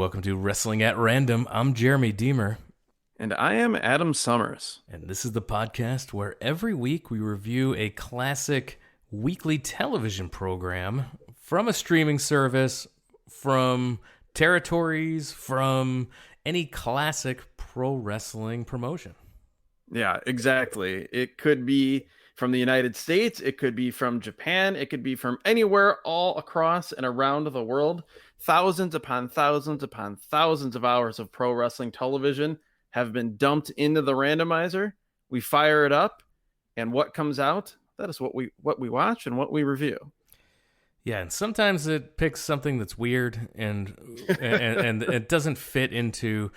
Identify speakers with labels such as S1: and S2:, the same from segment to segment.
S1: welcome to Wrestling at Random. I'm Jeremy Deemer.
S2: And I am Adam Summers.
S1: And this is the podcast where every week we review a classic weekly television program from a streaming service, from territories, from any classic pro wrestling promotion.
S2: Yeah, exactly. It could be from the United States. It could be from Japan. It could be from anywhere all across and around the world. Thousands upon thousands upon thousands of hours of pro wrestling television have been dumped into the randomizer. We fire it up, and what comes out, that is what we watch and what we review.
S1: Yeah, and sometimes it picks something that's weird and it doesn't fit into,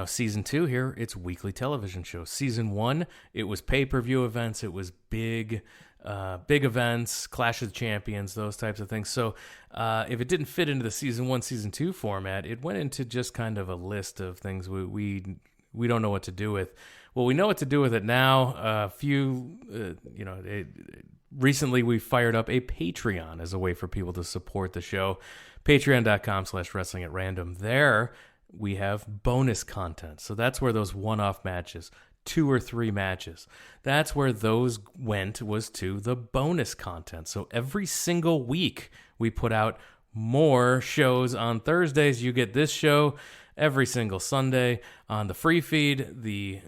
S1: season 2 here. It's weekly television shows. Season 1, it was pay-per-view events. It was big events, Clash of the Champions, those types of things. So if it didn't fit into the season 1, season 2 format, it went into just kind of a list of things we don't know what to do with. Well, we know what to do with it now. Recently we fired up a Patreon as a way for people to support the show. Patreon.com/wrestling at random. There we have bonus content. So that's where those one-off matches, 2 or 3 matches, that's where those went, was to the bonus content. So every single week we put out more shows on Thursdays. You get this show every single Sunday on the free feed. The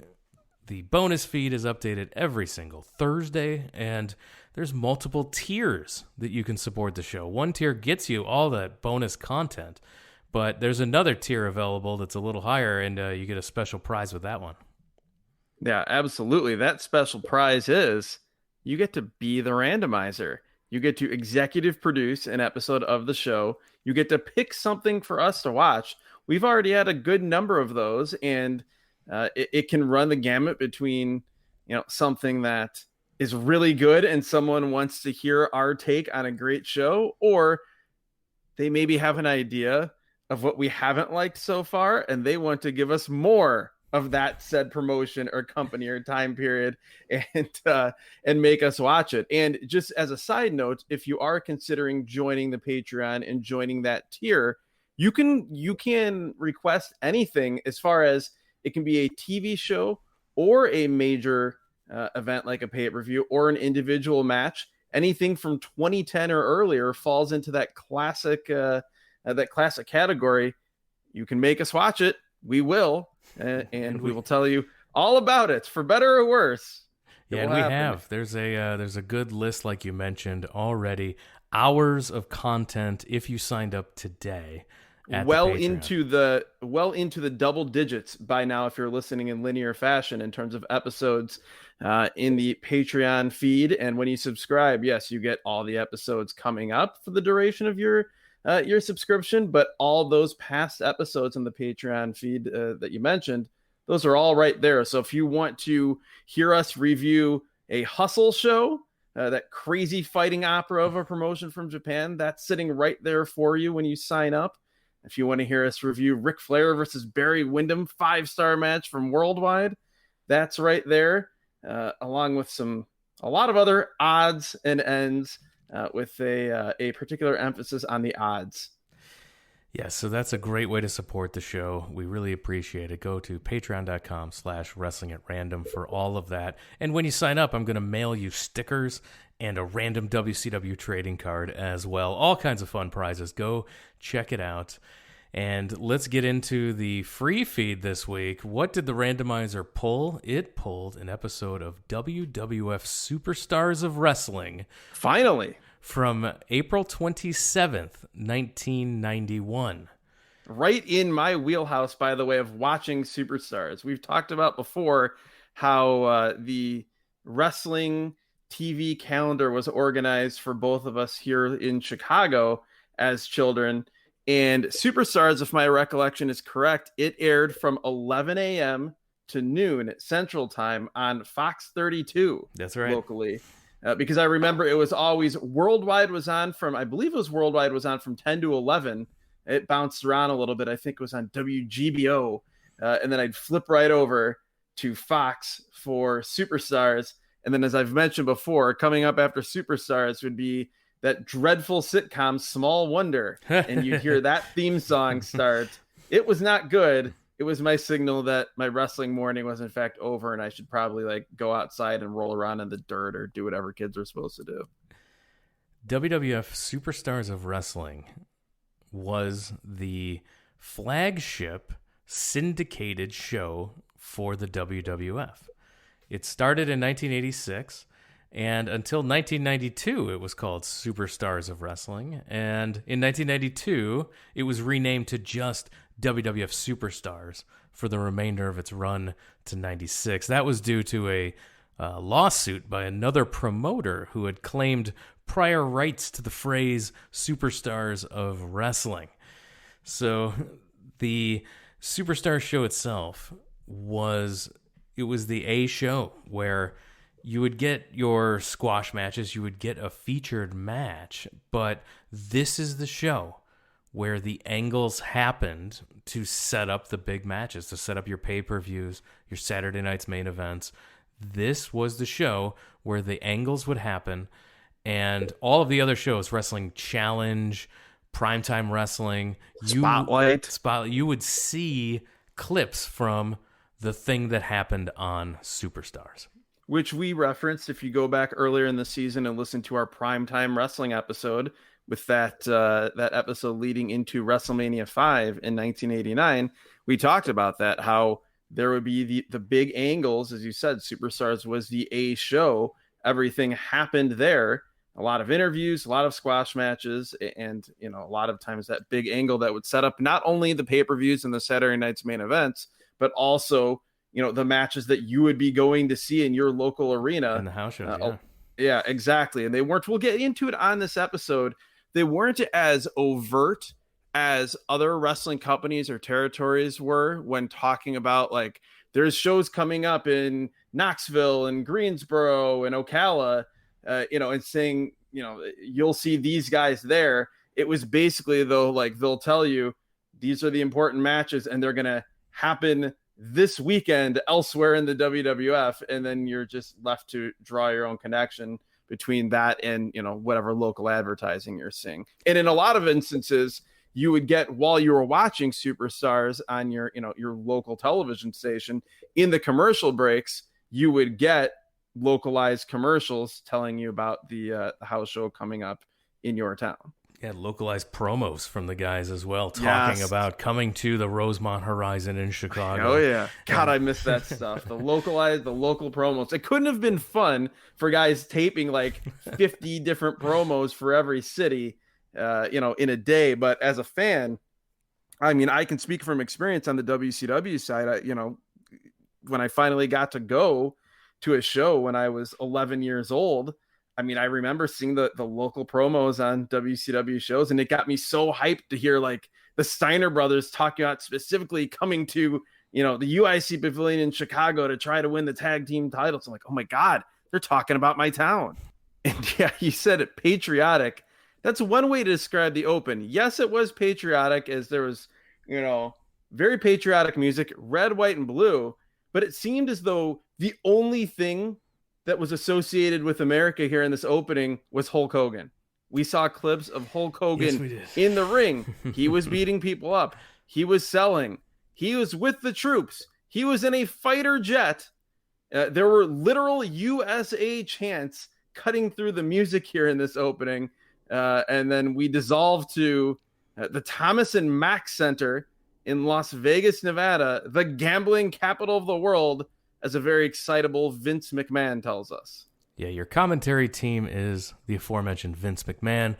S1: bonus feed is updated every single Thursday, and there's multiple tiers that you can support the show. One tier gets you all that bonus content, but there's another tier available that's a little higher, and you get a special prize with that one.
S2: Yeah, absolutely. That special prize is you get to be the randomizer. You get to executive produce an episode of the show. You get to pick something for us to watch. We've already had a good number of those, and it can run the gamut between, something that is really good and someone wants to hear our take on a great show, or they maybe have an idea of what we haven't liked so far, and they want to give us more of that said promotion or company or time period and make us watch it. And just as a side note, if you are considering joining the Patreon and joining that tier, you can request anything, as far as it can be a TV show or a major event like a pay-per-view or an individual match. Anything from 2010 or earlier falls into that classic category. You can make us watch it. We will, and we will tell you all about it, for better or worse.
S1: Yeah, and we have. There's a good list, like you mentioned already. Hours of content if you signed up today. Well
S2: into the double digits by now, if you're listening in linear fashion, in terms of episodes in the Patreon feed. And when you subscribe, yes, you get all the episodes coming up for the duration of your subscription, but all those past episodes in the Patreon feed that you mentioned, those are all right there. So if you want to hear us review a hustle show, that crazy fighting opera of a promotion from Japan, that's sitting right there for you when you sign up. If you want to hear us review Ric Flair versus Barry Windham 5-star match from Worldwide, that's right there, along with a lot of other odds and ends, with a particular emphasis on the odds.
S1: Yeah, so that's a great way to support the show. We really appreciate it. Go to patreon.com/wrestling at random for all of that. And when you sign up, I'm going to mail you stickers and a random WCW trading card as well. All kinds of fun prizes. Go check it out. And let's get into the free feed this week. What did the randomizer pull? It pulled an episode of WWF Superstars of Wrestling.
S2: Finally.
S1: From April 27th, 1991.
S2: Right in my wheelhouse, by the way, of watching Superstars. We've talked about before how the wrestling TV calendar was organized for both of us here in Chicago as children. And Superstars, if my recollection is correct, it aired from 11 a.m. to noon Central Time on Fox 32.
S1: That's right.
S2: Locally. Because I remember it was always Worldwide was on from, I believe it was Worldwide was on from 10 to 11. It bounced around a little bit. I think it was on WGBO. And then I'd flip right over to Fox for Superstars. And then, as I've mentioned before, coming up after Superstars would be that dreadful sitcom Small Wonder. And you'd hear that theme song start. It was not good. It was my signal that my wrestling morning was in fact over, and I should probably like go outside and roll around in the dirt or do whatever kids are supposed to do.
S1: WWF Superstars of Wrestling was the flagship syndicated show for the WWF. It started in 1986, and until 1992, it was called Superstars of Wrestling. And in 1992, it was renamed to just WWF Superstars for the remainder of its run to 96. That was due to a lawsuit by another promoter who had claimed prior rights to the phrase Superstars of Wrestling. So the Superstar show itself was the A show where you would get your squash matches, you would get a featured match, but this is the show where the angles happened to set up the big matches, to set up your pay-per-views, your Saturday night's main events. This was the show where the angles would happen, and all of the other shows, Wrestling Challenge, Primetime Wrestling,
S2: Spotlight,
S1: you would see clips from the thing that happened on Superstars,
S2: which we referenced if you go back earlier in the season and listen to our Primetime Wrestling episode with that episode leading into WrestleMania 5 in 1989. We talked about that, how there would be the big angles. As you said, Superstars was the A show. Everything happened there. A lot of interviews, a lot of squash matches, and a lot of times that big angle that would set up not only the pay-per-views and the Saturday night's main events, but also the matches that you would be going to see in your local arena
S1: in the house shows.
S2: Yeah, exactly. And they weren't. We'll get into it on this episode. They weren't as overt as other wrestling companies or territories were when talking about, like, there's shows coming up in Knoxville and Greensboro and Ocala, and saying, you'll see these guys there. It was basically, though, like, they'll tell you these are the important matches and they're going to happen this weekend elsewhere in the WWF. And then you're just left to draw your own connection between that and, whatever local advertising you're seeing. And in a lot of instances, you would get, while you were watching Superstars on your local television station, in the commercial breaks, you would get localized commercials telling you about the house show coming up in your town.
S1: Yeah, localized promos from the guys as well, talking about coming to the Rosemont Horizon in Chicago.
S2: Oh yeah, God, I miss that stuff. The local promos. It couldn't have been fun for guys taping like 50 different promos for every city, in a day. But as a fan, I mean, I can speak from experience on the WCW side. When I finally got to go to a show when I was 11 years old, I mean, I remember seeing the local promos on WCW shows, and it got me so hyped to hear like the Steiner brothers talking about specifically coming to, the UIC Pavilion in Chicago to try to win the tag team titles. I'm like, oh my God, they're talking about my town. And yeah, you said it, patriotic. That's one way to describe the Open. Yes, it was patriotic, as there was, very patriotic music, red, white, and blue. But it seemed as though the only thing that was associated with America here in this opening was Hulk Hogan. We saw clips of Hulk Hogan in the ring. He was beating people up. He was selling. He was with the troops. He was in a fighter jet. There were literal USA chants cutting through the music here in this opening. And then we dissolved to the Thomas and Mack Center in Las Vegas, Nevada, the gambling capital of the world, as a very excitable Vince McMahon tells us.
S1: Yeah, your commentary team is the aforementioned Vince McMahon,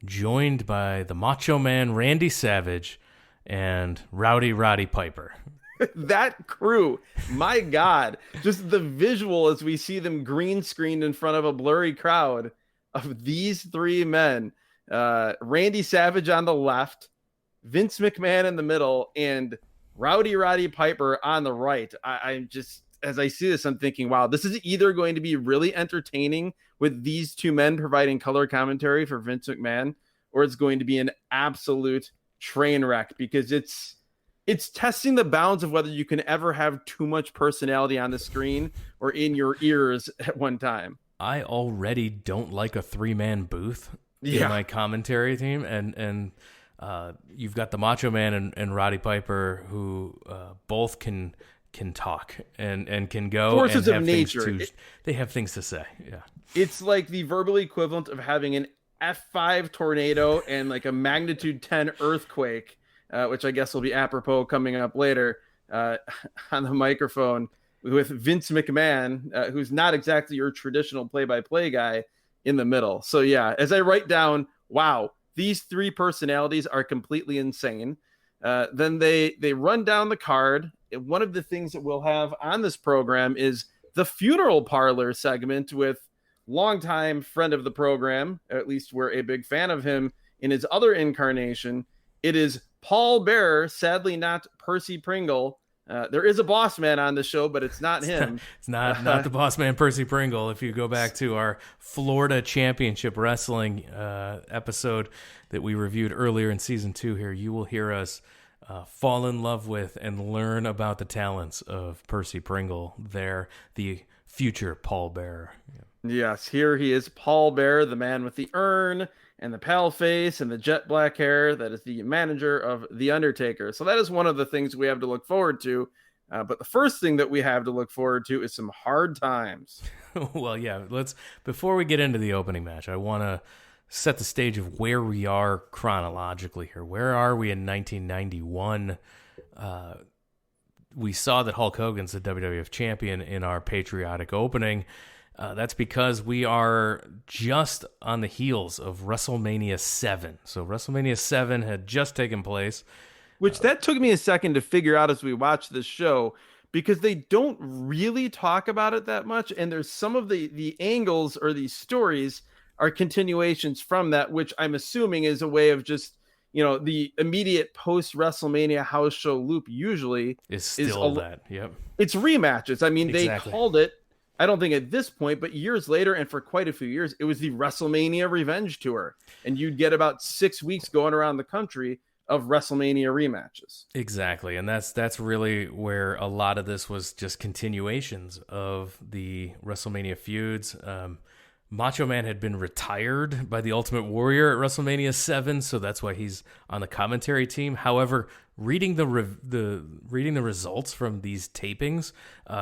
S1: joined by the Macho Man Randy Savage and Rowdy Roddy Piper.
S2: That crew, my God, just the visual as we see them green screened in front of a blurry crowd of these three men. Randy Savage on the left, Vince McMahon in the middle, and Rowdy Roddy Piper on the right. I'm just, as I see this, I'm thinking, wow, this is either going to be really entertaining with these two men providing color commentary for Vince McMahon, or it's going to be an absolute train wreck, because it's testing the bounds of whether you can ever have too much personality on the screen or in your ears at one time.
S1: I already don't like a 3-man booth in my commentary team, and You've got the Macho Man and Roddy Piper, who both can talk and can go
S2: Forces
S1: and
S2: of
S1: have
S2: nature.
S1: things to, they have things to say. Yeah.
S2: It's like the verbal equivalent of having an F5 tornado and like a magnitude 10 earthquake, which I guess will be apropos coming up later on the microphone with Vince McMahon, who's not exactly your traditional play-by-play guy in the middle. So yeah, as I write down, wow, these three personalities are completely insane. Then they run down the card. One of the things that we'll have on this program is the funeral parlor segment with longtime friend of the program. At least we're a big fan of him in his other incarnation. It is Paul Bearer, sadly not Percy Pringle. There is a boss man on the show, but it's not him.
S1: It's not the boss man, Percy Pringle. If you go back to our Florida Championship Wrestling episode that we reviewed earlier in season 2 here, you will hear us fall in love with and learn about the talents of Percy Pringle there, the future Paul Bearer.
S2: Yes, here he is, Paul Bearer, the man with the urn and the pale face and the jet black hair. That is the manager of The Undertaker. So that is one of the things we have to look forward to. But the first thing that we have to look forward to is some hard times.
S1: Well, yeah, before we get into the opening match, I want to set the stage of where we are chronologically here. Where are we in 1991? We saw that Hulk Hogan's the WWF champion in our patriotic opening. That's because we are just on the heels of WrestleMania 7. So WrestleMania 7 had just taken place.
S2: Which that took me a second to figure out as we watched this show, because they don't really talk about it that much. And there's some of the angles or these stories are continuations from that, which I'm assuming is a way of just, the immediate post WrestleMania house show loop usually
S1: is still that. Yep.
S2: It's rematches. I mean,
S1: Exactly.
S2: They called it, I don't think at this point, but years later, and for quite a few years, it was the WrestleMania Revenge Tour. And you'd get about 6 weeks going around the country of WrestleMania rematches.
S1: Exactly. And that's really where a lot of this was just continuations of the WrestleMania feuds. Macho Man had been retired by the Ultimate Warrior at WrestleMania 7, so that's why he's on the commentary team. However, reading the results from these tapings,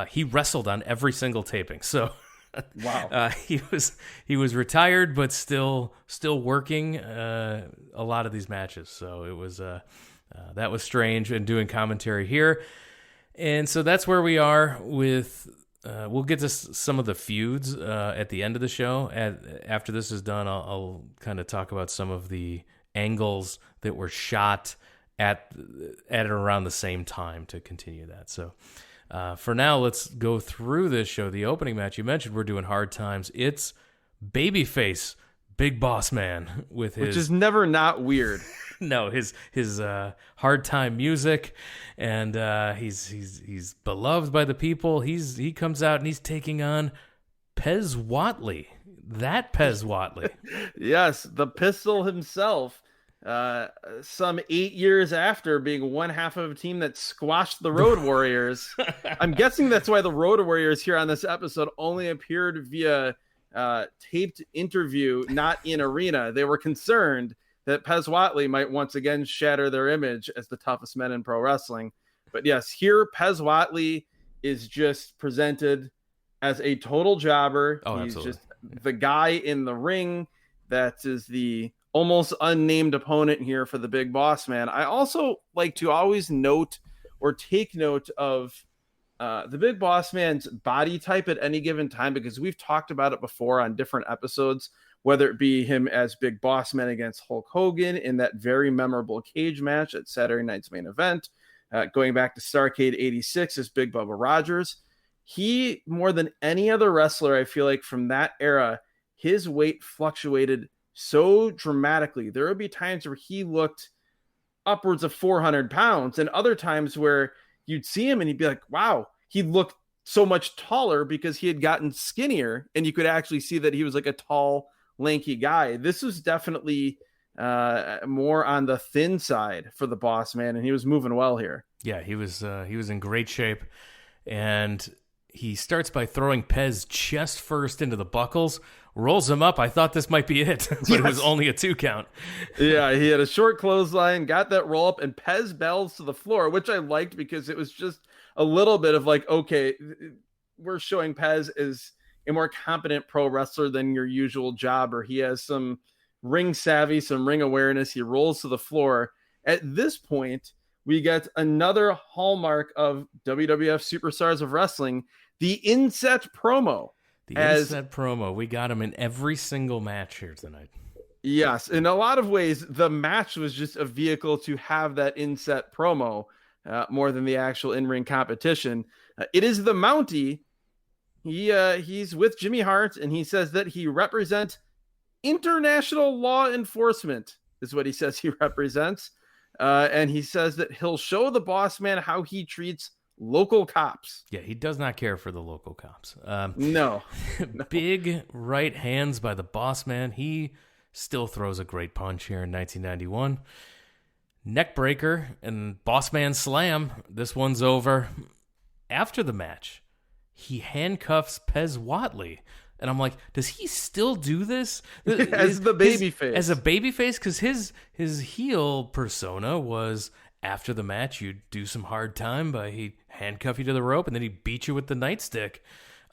S1: he wrestled on every single taping. So
S2: wow,
S1: he was retired, but still working a lot of these matches. So it was that was strange, and doing commentary here, and so that's where we are with. We'll get to some of the feuds at the end of the show. After this is done, I'll kind of talk about some of the angles that were shot at around the same time to continue that. So for now, let's go through this show. The opening match, you mentioned we're doing hard times. It's babyface Big Boss Man with his...
S2: Which is never not weird.
S1: No, his hard time music, and he's beloved by the people. He comes out and he's taking on Pez Whatley. That Pez Whatley.
S2: Yes, the pistol himself. Some 8 years after being one half of a team that squashed the Road Warriors. I'm guessing that's why the Road Warriors here on this episode only appeared via taped interview, not in arena. They were concerned that Pez Whatley might once again shatter their image as the toughest men in pro wrestling. But yes, here Pez Whatley is just presented as a total jobber.
S1: Oh,
S2: he's
S1: absolutely.
S2: just the guy in the ring that is the almost unnamed opponent here for the Big Boss Man. I also like to always note or take note of the Big Boss Man's body type at any given time, because we've talked about it before on different episodes, whether it be him as Big Boss Man against Hulk Hogan in that very memorable cage match at Saturday Night's Main Event, going back to Starrcade 86 as Big Bubba Rogers. He, more than any other wrestler, I feel like from that era, his weight fluctuated so dramatically. There would be times where he looked upwards of 400 pounds, and other times where you'd see him and he'd be like, wow, he looked so much taller because he had gotten skinnier, and you could actually see that he was like a tall, lanky guy. This was definitely more on the thin side for the Boss Man, and he was moving well here.
S1: Yeah, he was in great shape, and he starts by throwing Pez chest first into the buckles, rolls him up. I thought this might be it, but It was only a 2 count.
S2: Yeah, he had a short clothesline, got that roll up, and Pez bells to the floor, which I liked because it was just a little bit of like, okay, we're showing Pez as a more competent pro wrestler than your usual jobber. He has some ring savvy, some ring awareness. He rolls to the floor. At this point, we get another hallmark of WWF Superstars of Wrestling, the inset promo.
S1: Inset promo. We got him in every single match here tonight.
S2: Yes. In a lot of ways, the match was just a vehicle to have that inset promo more than the actual in-ring competition. It is the Mountie. He's with Jimmy Hart, and he says that he represents international law enforcement, is what he says he represents. And he says that he'll show the boss man how he treats local cops.
S1: Yeah, he does not care for the local cops.
S2: No.
S1: Big right hands by the boss man. He still throws a great punch here in 1991. Neck breaker and boss man slam. This one's over. After the match, he handcuffs Pez Whatley. And I'm like, does he still do this?
S2: As the babyface.
S1: As a babyface? Because his heel persona was, after the match, you'd do some hard time, but he'd handcuff you to the rope, and then he'd beat you with the nightstick.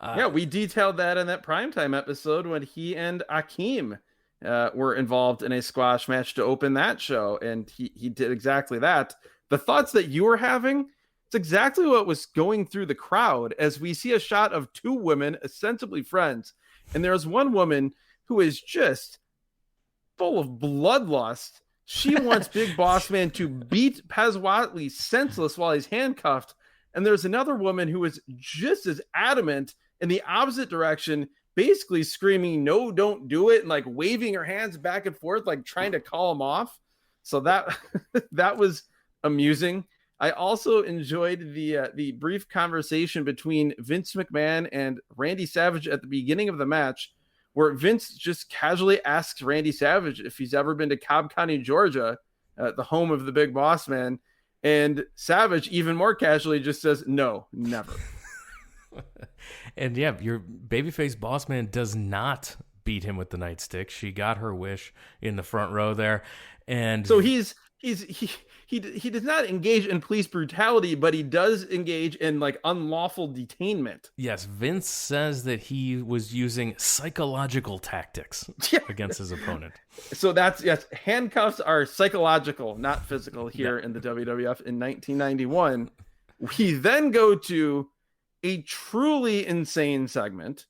S2: Yeah, we detailed that in that primetime episode when he and Akeem were involved in a squash match to open that show, and he did exactly that. The thoughts that you were having, it's exactly what was going through the crowd as we see a shot of 2 women, ostensibly friends, and there's one woman who is just full of bloodlust. She wants Big Boss Man to beat Pez Whatley senseless while he's handcuffed, and there's another woman who is just as adamant in the opposite direction, basically screaming, "No, don't do it," and like waving her hands back and forth, like trying to call him off. So that that was amusing. I also enjoyed the brief conversation between Vince McMahon and Randy Savage at the beginning of the match, where Vince just casually asks Randy Savage if he's ever been to Cobb County, Georgia, the home of the Big Boss Man. And Savage, even more casually, just says, "No, never."
S1: And yeah, your babyface boss man does not beat him with the nightstick. She got her wish in the front row there. And
S2: so he does not engage in police brutality, but he does engage in like unlawful detainment.
S1: Yes, Vince says that he was using psychological tactics against his opponent.
S2: So yes, handcuffs are psychological, not physical here in the WWF in 1991. We then go to a truly insane segment.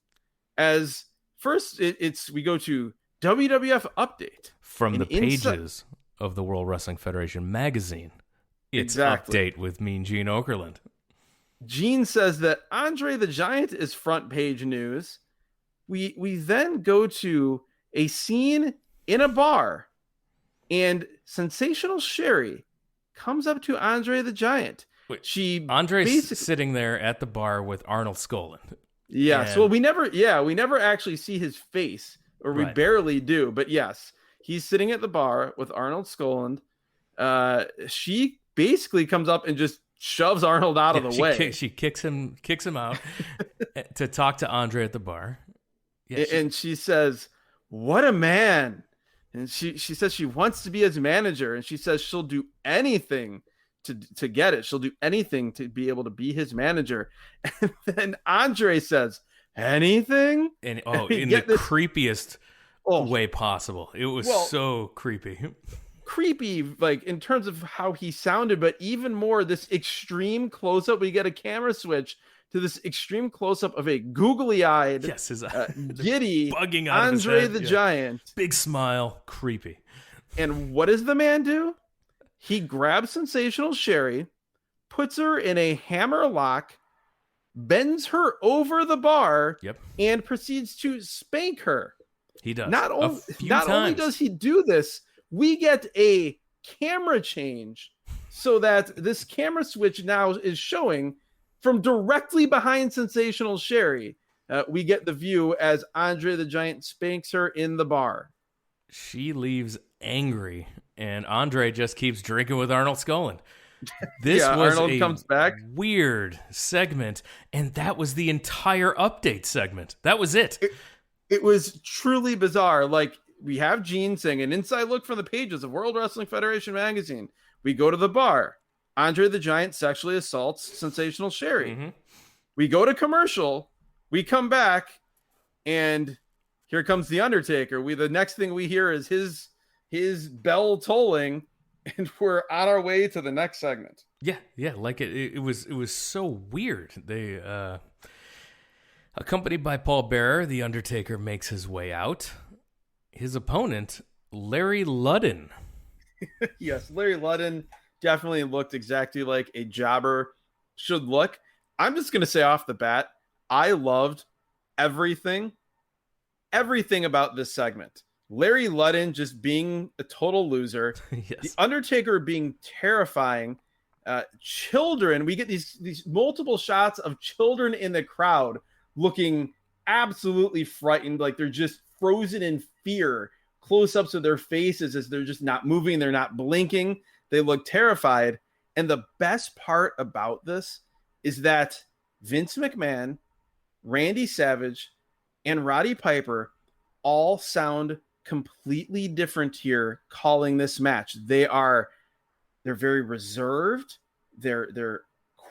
S2: As first, we go to WWF Update.
S1: From the pages of the World Wrestling Federation magazine. It's Update with Mean Gene Okerlund.
S2: Gene says that Andre the Giant is front page news. We then go to a scene in a bar, and Sensational Sherry comes up to Andre the Giant.
S1: Andre's sitting there at the bar with Arnold Skaaland.
S2: Yes. Well, we never actually see his face, or we barely do. But yes, he's sitting at the bar with Arnold Skaaland. She basically comes up and just shoves Arnold out of the way.
S1: She kicks him out to talk to Andre at the bar.
S2: Yeah, and she says, "What a man!" And she says she wants to be his manager, and she says she'll do anything to get it. She'll do anything to be able to be his manager. And then Andre says, "Anything?"
S1: And in the creepiest way possible. It was so creepy.
S2: Creepy, like in terms of how he sounded, but even more this extreme close-up. We get a camera switch to this extreme close-up of a googly-eyed, giddy
S1: bugging out
S2: Andre
S1: of his head.
S2: the Giant.
S1: Big smile, creepy.
S2: And what does the man do? He grabs Sensational Sherry, puts her in a hammer lock, bends her over the bar, and proceeds to spank her.
S1: He does.
S2: Not only does he do this, we get a camera change so that this camera switch now is showing from directly behind Sensational Sherry. We get the view as Andre the Giant spanks her in the bar.
S1: She leaves angry, and Andre just keeps drinking with Arnold Skaaland. This was
S2: Arnold comes back.
S1: Weird segment, and that was the entire Update segment. That was it.
S2: It was truly bizarre. Like, we have Gene saying an inside look from the pages of World Wrestling Federation magazine. We go to the bar. Andre the Giant sexually assaults Sensational Sherry.
S1: Mm-hmm.
S2: We go to commercial. We come back, and here comes the Undertaker. The next thing we hear is his bell tolling, and we're on our way to the next segment.
S1: Yeah, like it was so weird. They accompanied by Paul Bearer, the Undertaker makes his way out. His opponent, Larry Ludden.
S2: Yes, Larry Ludden definitely looked exactly like a jobber should look. I'm just going to say off the bat, I loved everything about this segment. Larry Ludden just being a total loser.
S1: Yes.
S2: The Undertaker being terrifying. Children, we get these multiple shots of children in the crowd looking absolutely frightened, like they're just frozen in fear. Close-ups of their faces as they're just not moving, they're not blinking. They look terrified. And the best part about this is that Vince McMahon, Randy Savage, and Roddy Piper all sound completely different here calling this match. They're very reserved. They're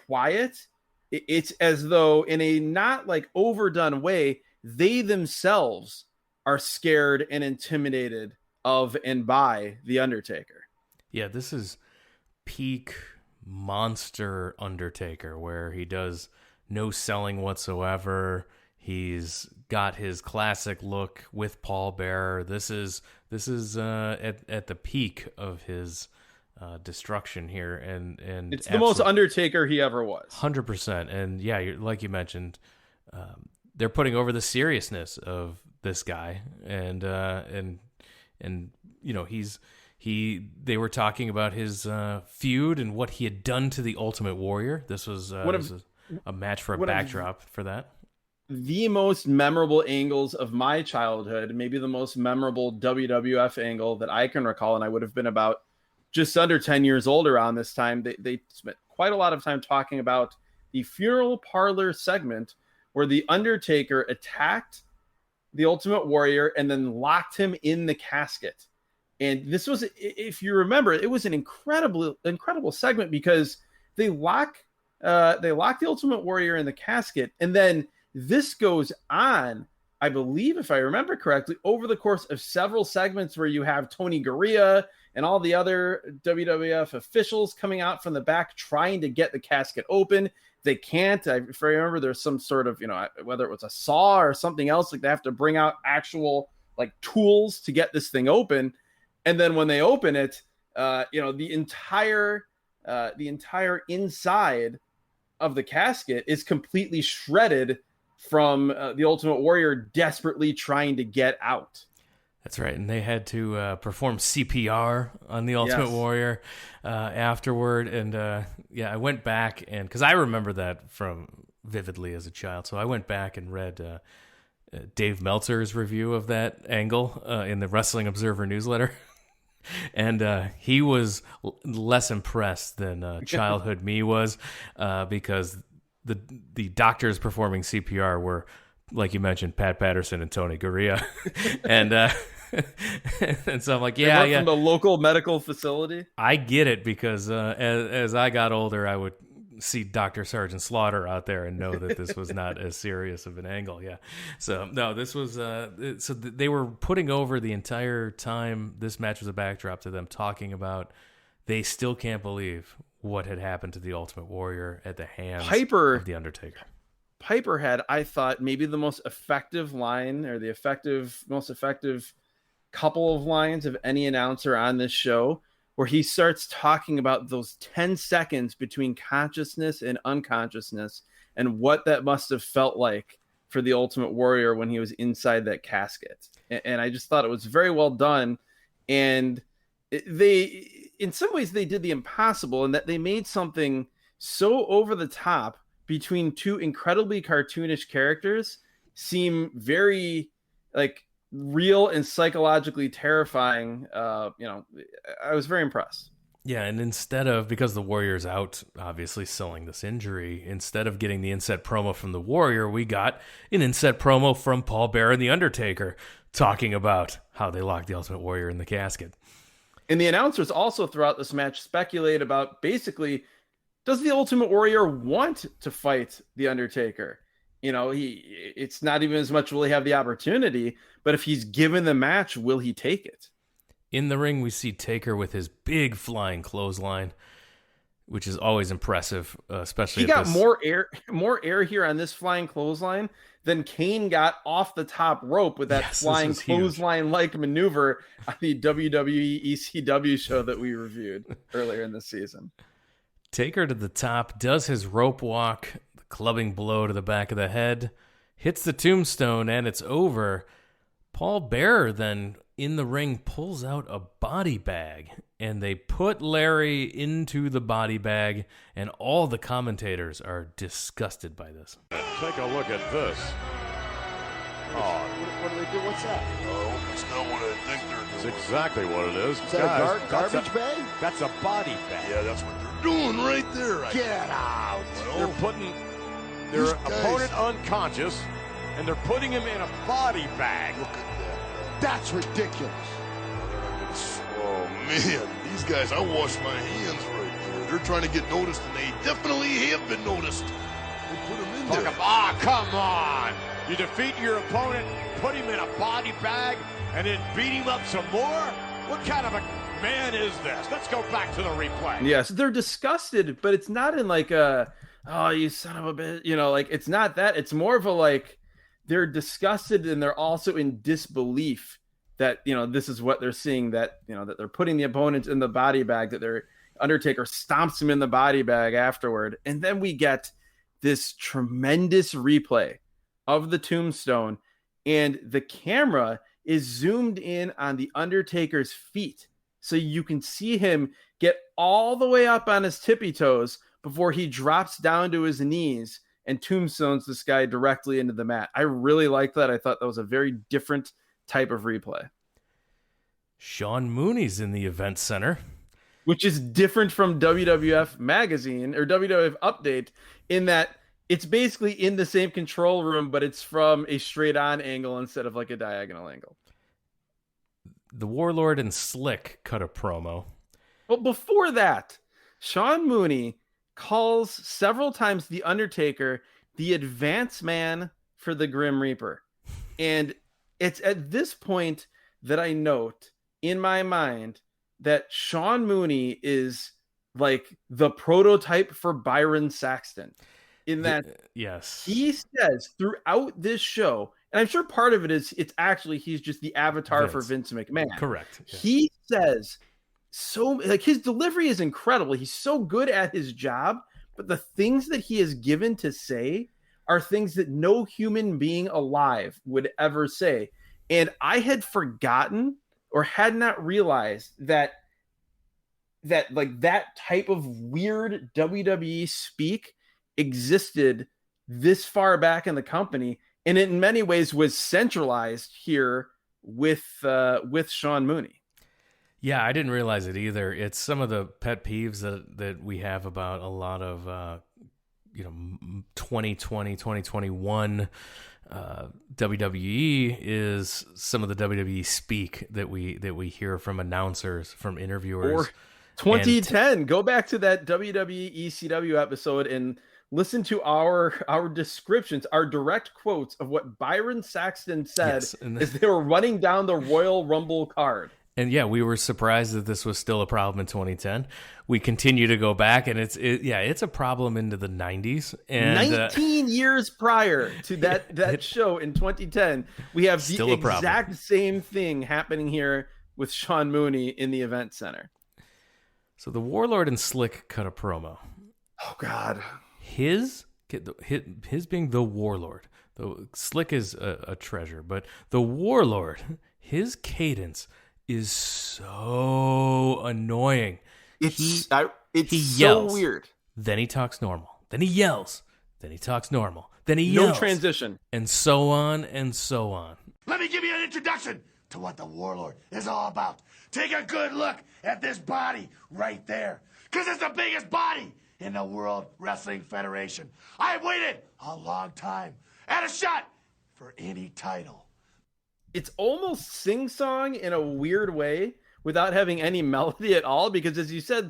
S2: quiet. It's as though, in a not like overdone way, they themselves are scared and intimidated of and by the Undertaker.
S1: Yeah, this is peak monster Undertaker, where he does no selling whatsoever. He's got his classic look with Paul Bearer. This is at the peak of his destruction here, and
S2: it's the most Undertaker he ever was.
S1: 100%. And yeah, like you mentioned, they're putting over the seriousness of this guy, and you know, they were talking about his feud and what he had done to the Ultimate Warrior. This was a match for a backdrop for that.
S2: The most memorable angles of my childhood, maybe the most memorable WWF angle that I can recall, and I would have been about just under 10 years old around this time. They spent quite a lot of time talking about the funeral parlor segment where the Undertaker attacked the Ultimate Warrior and then locked him in the casket. And this was, if you remember, it was an incredible segment because they lock the Ultimate Warrior in the casket, and then this goes on, I believe, if I remember correctly, over the course of several segments where you have Tony Garea and all the other WWF officials coming out from the back trying to get the casket open. They can't. If I remember, there's some sort of, whether it was a saw or something else, like they have to bring out actual like tools to get this thing open. And then when they open it, the entire inside of the casket is completely shredded from the Ultimate Warrior desperately trying to get out.
S1: That's right, and they had to perform CPR on the Ultimate Warrior afterward. And I went back, and because I remember that from vividly as a child, so I went back and read Dave Meltzer's review of that angle in the Wrestling Observer newsletter. And he was less impressed than childhood me was, because the doctors performing CPR were, like you mentioned, Pat Patterson and Tony Garea. And so I'm like, yeah.
S2: From the local medical facility.
S1: I get it, because as I got older, I would see Dr. Sergeant Slaughter out there and know that this was not as serious of an angle. Yeah. So no, this was, they were putting over the entire time this match was a backdrop to them talking about, they still can't believe what had happened to the Ultimate Warrior at the hands of the Undertaker.
S2: Piper had, I thought, maybe the most effective line, or most effective couple of lines of any announcer on this show, where he starts talking about those 10 seconds between consciousness and unconsciousness and what that must have felt like for the Ultimate Warrior when he was inside that casket. And I just thought it was very well done. And in some ways, they did the impossible in that they made something so over the top between two incredibly cartoonish characters seem very like real and psychologically terrifying. I was very impressed.
S1: Yeah, and instead of, because the Warrior's out, obviously selling this injury, instead of getting the inset promo from the Warrior, we got an inset promo from Paul Bearer and the Undertaker talking about how they locked the Ultimate Warrior in the casket.
S2: And the announcers also throughout this match speculate about basically, does the Ultimate Warrior want to fight the Undertaker? You know, it's not even as much will he have the opportunity, but if he's given the match, will he take it?
S1: In the ring, we see Taker with his big flying clothesline, which is always impressive, especially
S2: he got more air here on this flying clothesline than Kane got off the top rope with that flying clothesline-like maneuver on the WWE ECW show that we reviewed earlier in the season.
S1: Taker to the top, does his rope walk, the clubbing blow to the back of the head, hits the tombstone, and it's over. Paul Bearer then in the ring pulls out a body bag, and they put Larry into the body bag, and all the commentators are disgusted by this.
S3: Take a look at this.
S4: Oh, what do they do? What's that?
S5: Oh, it's not what I think they're doing.
S3: That's exactly what it is.
S4: Is that a garbage bag?
S3: That's a body bag.
S5: Yeah, that's what they're doing right there.
S4: Get out.
S5: Well,
S3: They're putting their opponent unconscious, and they're putting him in a body bag.
S5: Look at that.
S4: That's ridiculous.
S5: Oh, man. These guys, I wash my hands right there. They're trying to get noticed, and they definitely have been noticed. They put him in there.
S3: Come on. You defeat your opponent, put him in a body bag, and then beat him up some more? What kind of a man is this? Let's go back to the replay.
S2: Yes, they're disgusted, but it's not in like a, oh, you son of a bitch. You know, like it's not that. It's more of a like, they're disgusted and they're also in disbelief that, you know, this is what they're seeing, that, you know, that they're putting the opponent in the body bag, that their Undertaker stomps him in the body bag afterward. And then we get this tremendous replay of the tombstone, and the camera is zoomed in on the Undertaker's feet. So you can see him get all the way up on his tippy toes before he drops down to his knees and tombstones this guy directly into the mat. I really liked that. I thought that was a very different type of replay.
S1: Sean Mooney's in the event center,
S2: which is different from WWF Magazine or WWF Update in that it's basically in the same control room, but it's from a straight on angle instead of like a diagonal angle.
S1: The Warlord and Slick cut a promo.
S2: Well, before that, Sean Mooney calls several times the Undertaker the advance man for the Grim Reaper. And it's at this point that I note in my mind that Sean Mooney is like the prototype for Byron Saxton. In that,
S1: yes,
S2: he says throughout this show, and I'm sure part of it is it's actually he's just the avatar for Vince McMahon.
S1: Correct. Yeah.
S2: He says so, like, his delivery is incredible. He's so good at his job, but the things that he is given to say are things that no human being alive would ever say. And I had forgotten or had not realized that like that type of weird WWE speak existed this far back in the company, and in many ways was centralized here with Sean Mooney.
S1: Yeah, I didn't realize it either. It's some of the pet peeves that we have about a lot of 2020, 2021 WWE is some of the WWE speak that we hear from announcers, from interviewers.
S2: Or 2010, go back to that WWE ECW episode and listen to our descriptions, our direct quotes of what Byron Saxton said as they were running down the Royal Rumble card.
S1: And yeah, we were surprised that this was still a problem in 2010. We continue to go back, and it's a problem into the 90s. And
S2: 19 years prior to that show in 2010, we have the exact same thing happening here with Sean Mooney in the event center.
S1: So the Warlord and Slick cut a promo.
S2: Oh God.
S1: His being the Warlord. The Slick is a treasure, but the Warlord, his cadence is so annoying.
S2: It's
S1: he
S2: so
S1: yells,
S2: weird.
S1: Then he talks normal. Then he yells. Then he talks normal. Then he yells.
S2: No transition.
S1: And so on and so on.
S6: Let me give you an introduction to what the Warlord is all about. Take a good look at this body right there, because it's the biggest body in the World Wrestling Federation. I've waited a long time and a shot for any title.
S2: It's almost sing-song in a weird way without having any melody at all, because as you said,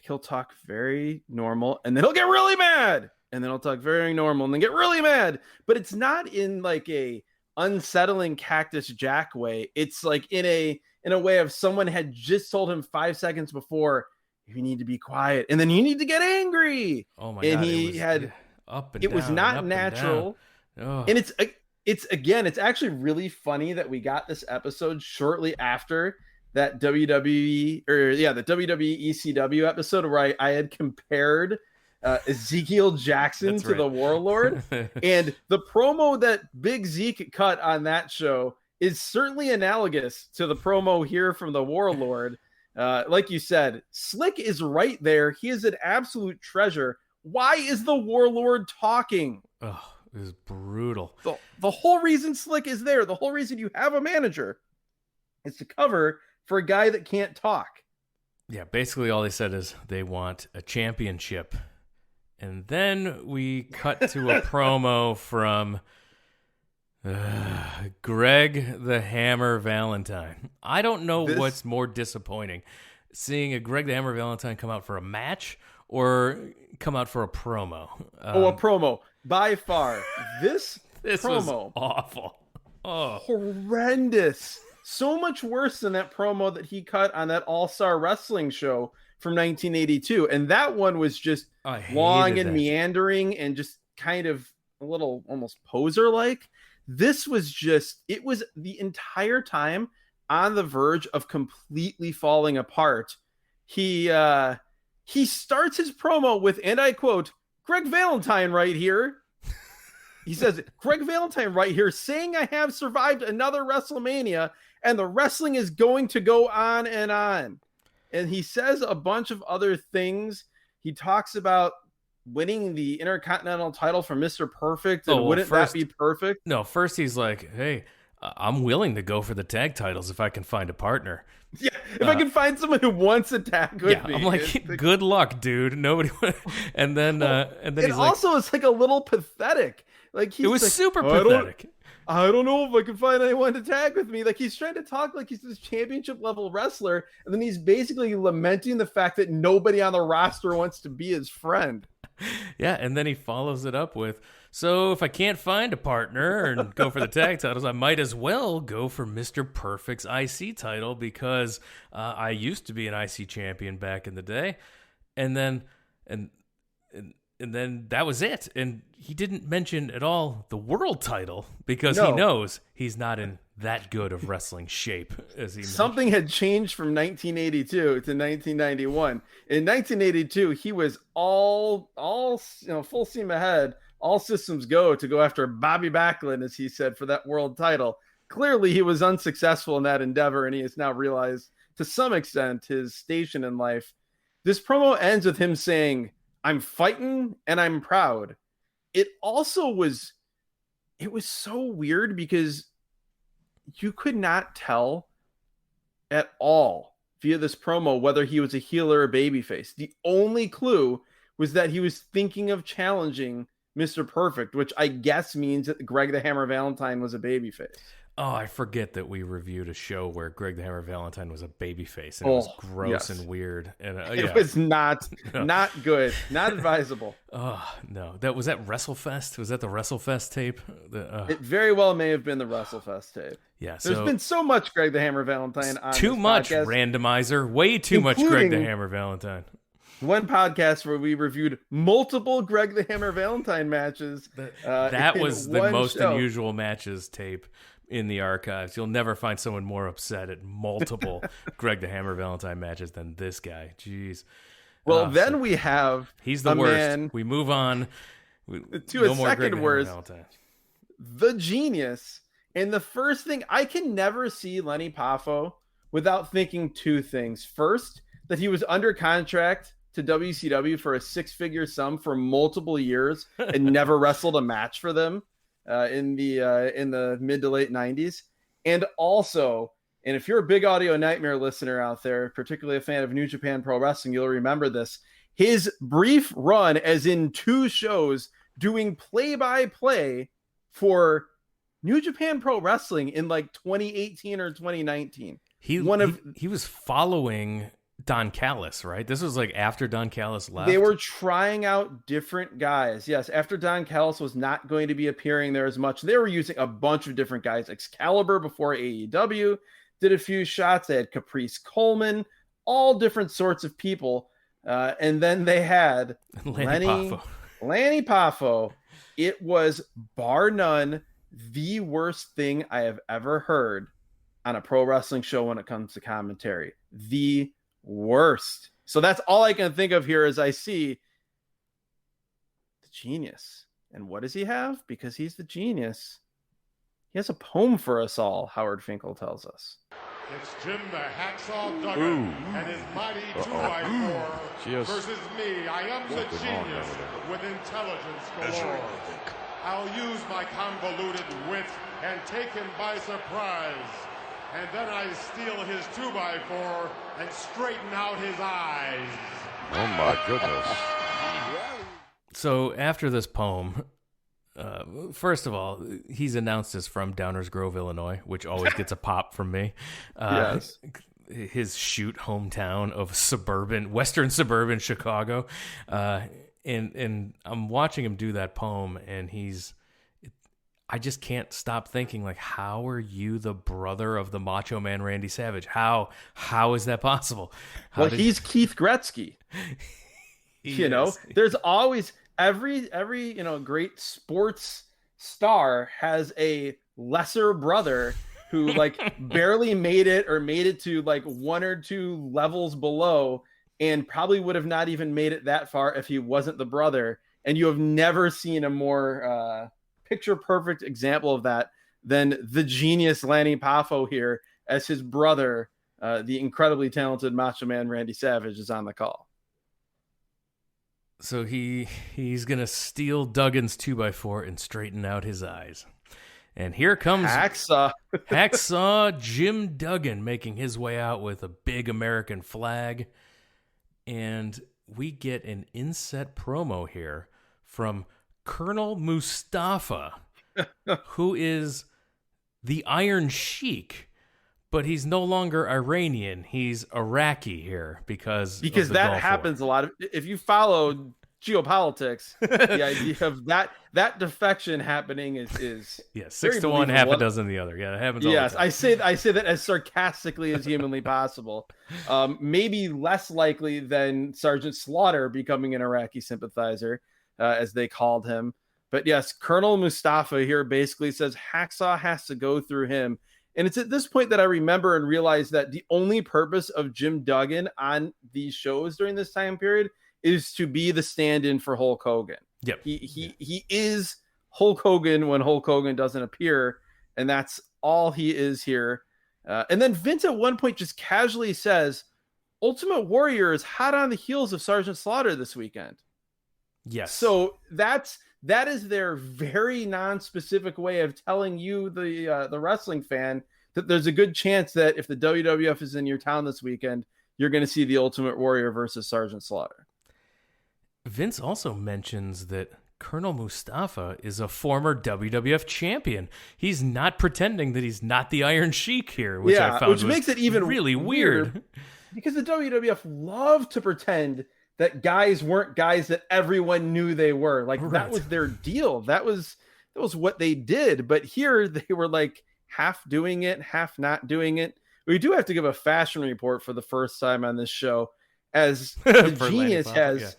S2: he'll talk very normal and then he'll get really mad, and then he'll talk very normal and then get really mad. But it's not in like a unsettling Cactus Jack way. It's like in a way of someone had just told him 5 seconds before, you need to be quiet, and then you need to get angry.
S1: Oh my
S2: God.
S1: And
S2: he had
S1: up and
S2: it
S1: down,
S2: was not natural. And it's actually really funny that we got this episode shortly after that the WWE ECW episode where I had compared Ezekiel Jackson to the Warlord. And the promo that Big Zeke cut on that show is certainly analogous to the promo here from the Warlord. Like you said, Slick is right there. He is an absolute treasure. Why is the Warlord talking?
S1: Oh, it is brutal.
S2: The whole reason Slick is there, the whole reason you have a manager, is to cover for a guy that can't talk.
S1: Yeah, basically all they said is they want a championship. And then we cut to a promo from Greg the Hammer Valentine. I don't know what's more disappointing, seeing a Greg the Hammer Valentine come out for a match or come out for a promo.
S2: A promo. By far, this promo
S1: was awful. Oh,
S2: horrendous. So much worse than that promo that he cut on that All-Star Wrestling show from 1982. And that one was just long and meandering and just kind of a little almost poser-like. This was it was the entire time on the verge of completely falling apart. He starts his promo with, and I quote, Greg Valentine right here. He says, Greg Valentine right here saying I have survived another WrestleMania and the wrestling is going to go on and on. And he says a bunch of other things. He talks about winning the Intercontinental title from Mr. Perfect. And wouldn't that be perfect?
S1: No, first he's like, hey, I'm willing to go for the tag titles if I can find a partner.
S2: Yeah, if I can find someone who wants a tag with me.
S1: I'm like, good luck, dude. Nobody. And then he's
S2: also it's like a little pathetic. Like
S1: it was like, super pathetic.
S2: I don't know if I can find anyone to tag with me. Like he's trying to talk like he's this championship level wrestler, and then he's basically lamenting the fact that nobody on the roster wants to be his friend.
S1: Yeah, and then he follows it up with, so if I can't find a partner and go for the tag titles, I might as well go for Mr. Perfect's IC title because I used to be an IC champion back in the day. And then that was it. And he didn't mention at all the world title because he knows he's not in that good of wrestling shape as he
S2: Something had changed from 1982 to 1991. In 1982, he was all full steam ahead, all systems go to go after Bobby Backlund, as he said, for that world title. Clearly, he was unsuccessful in that endeavor, and he has now realized, to some extent, his station in life. This promo ends with him saying, I'm fighting and I'm proud. It also was so weird because you could not tell at all via this promo whether he was a heel or a babyface. The only clue was that he was thinking of challenging Mr. Perfect, which I guess means that Greg the Hammer Valentine was a babyface.
S1: Oh, I forget that we reviewed a show where Greg the Hammer Valentine was a babyface, and it was gross and weird. And
S2: it was not good, not advisable.
S1: Oh no, was that WrestleFest? Was that the WrestleFest tape?
S2: It very well may have been the WrestleFest tape.
S1: Yeah,
S2: there's been so much Greg the Hammer Valentine on
S1: too much podcast. Randomizer, way too much Greg the Hammer Valentine.
S2: One podcast where we reviewed multiple Greg the Hammer Valentine matches.
S1: That was the most unusual matches tape in the archives. You'll never find someone more upset at multiple Greg the Hammer Valentine matches than this guy. Jeez.
S2: Well, then we have
S1: he's the worst. Man, we move on
S2: to a second worst. The Genius. And the first thing, I can never see Lenny Poffo without thinking two things. First, that he was under contract to WCW for a six-figure sum for multiple years and never wrestled a match for them in the mid to late 90s. And also And if you're a big Audio Nightmare listener out there, particularly a fan of New Japan Pro Wrestling, you'll remember this. His brief run, as in 2 shows, doing play-by-play for New Japan Pro Wrestling in like 2018 or 2019. He
S1: was following Don Callis, right? This was like after Don Callis left.
S2: They were trying out different guys. Yes, after Don Callis was not going to be appearing there as much, they were using a bunch of different guys. Excalibur before AEW did a few shots. They had Caprice Coleman, all different sorts of people. And then they had Lanny Poffo. It was bar none the worst thing I have ever heard on a pro wrestling show when it comes to commentary. The worst. So that's all I can think of here as I see the genius. And what does he have? Because he's the genius. He has a poem for us all, Howard Finkel tells us.
S7: It's Jim the Hacksaw Duggan and his mighty 2x4 versus me. I am the genius with intelligence galore. I'll use my convoluted wit and take him by surprise. And then I steal his 2x4 and straighten out his eyes.
S8: Oh my goodness.
S1: So after this poem, first of all, he's announced this from Downers Grove, Illinois, which always gets a pop from me.
S2: Yes.
S1: His shoot hometown of western suburban Chicago. And I'm watching him do that poem, and I just can't stop thinking, like, how are you the brother of the Macho Man Randy Savage? How is that possible?
S2: He's Keith Gretzky. There's always every great sports star has a lesser brother who like barely made it or made it to like 1 or 2 levels below, and probably would have not even made it that far if he wasn't the brother. And you have never seen a more picture perfect example of that than the genius Lanny Poffo here as his brother, the incredibly talented Macho Man Randy Savage, is on the call.
S1: So he's going to steal Duggan's 2x4 and straighten out his eyes. And here comes Hacksaw Jim Duggan making his way out with a big American flag. And we get an inset promo here from Colonel Mustafa, who is the Iron Sheik, but he's no longer Iranian. He's Iraqi here because
S2: that happens a lot. If you follow geopolitics, the idea of that defection happening is
S1: 6 to 1, half a dozen the other. Yeah, it happens all the time.
S2: I say that as sarcastically as humanly possible. Maybe less likely than Sergeant Slaughter becoming an Iraqi sympathizer, as they called him. But yes, Colonel Mustafa here basically says Hacksaw has to go through him. And it's at this point that I remember and realize that the only purpose of Jim Duggan on these shows during this time period is to be the stand-in for Hulk Hogan.
S1: Yep.
S2: He is Hulk Hogan when Hulk Hogan doesn't appear, and that's all he is here. And then Vince at one point just casually says, Ultimate Warrior is hot on the heels of Sergeant Slaughter this weekend.
S1: Yes.
S2: So that is their very non-specific way of telling you, the wrestling fan, that there's a good chance that if the WWF is in your town this weekend, you're going to see the Ultimate Warrior versus Sergeant Slaughter.
S1: Vince also mentions that Colonel Mustafa is a former WWF champion. He's not pretending that he's not the Iron Sheik here, which I found
S2: makes it even
S1: really weird.
S2: Because the WWF loved to pretend that guys weren't guys that everyone knew they were. Like that was their deal. That was what they did. But here they were like half doing it, half not doing it. We do have to give a fashion report for the first time on this show, as the genius has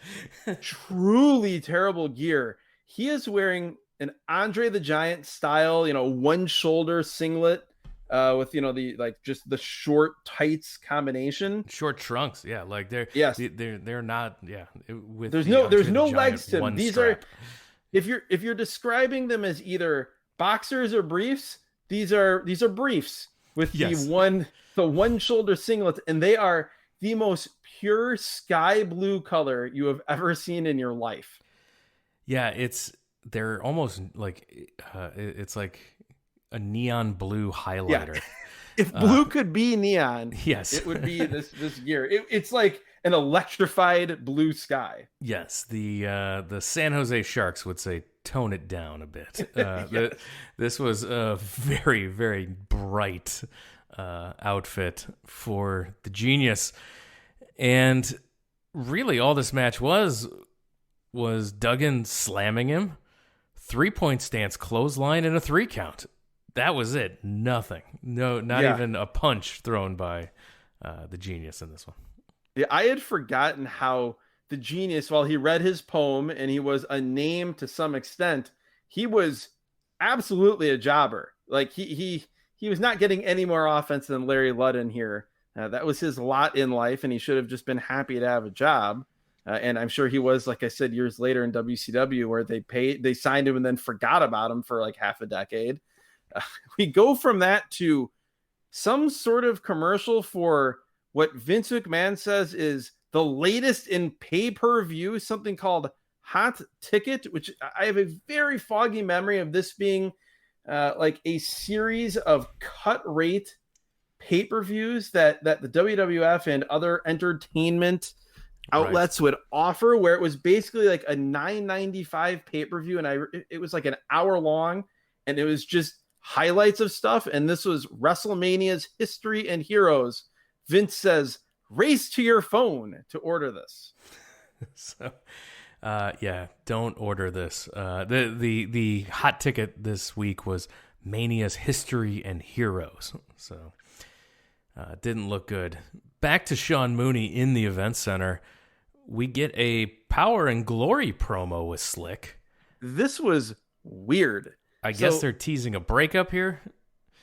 S2: truly terrible gear. He is wearing an Andre the Giant style, one shoulder singlet with just the short tights combination,
S1: short trunks. Yeah, like they're not. Yeah, with
S2: there's no legs to them. These strap. If you're describing them as either boxers or briefs, these are briefs with the one shoulder singlet, and they are the most pure sky blue color you have ever seen in your life.
S1: Yeah, they're almost like it's like a neon blue highlighter.
S2: If blue could be neon,
S1: yes,
S2: it would be this gear. It's like an electrified blue sky.
S1: Yes, the San Jose Sharks would say tone it down a bit.
S2: Yes.
S1: This was a very, very bright outfit for the Genius. And really all this match was Duggan slamming him, 3-point stance, clothesline, and a 3 count. That was it. Nothing. No, not even a punch thrown by the Genius in this one.
S2: Yeah, I had forgotten how the Genius, while he read his poem and he was a name to some extent, he was absolutely a jobber. Like he was not getting any more offense than Larry Ludden here. That was his lot in life, and he should have just been happy to have a job. And I'm sure he was, like I said, years later in WCW, where they signed him and then forgot about him for like half a decade. We go from that to some sort of commercial for what Vince McMahon says is the latest in pay-per-view, something called Hot Ticket, which I have a very foggy memory of this being like a series of cut rate pay-per-views that the WWF and other entertainment outlets would offer, where it was basically like a $9.95 pay-per-view, and it was like an hour long, and it was just highlights of stuff. And this was WrestleMania's History and Heroes. Vince says, race to your phone to order this.
S1: So, don't order this. The hot ticket this week was Mania's History and Heroes. So, didn't look good. Back to Sean Mooney in the event center. We get a Power and Glory promo with Slick.
S2: This was weird.
S1: I guess they're teasing a breakup here.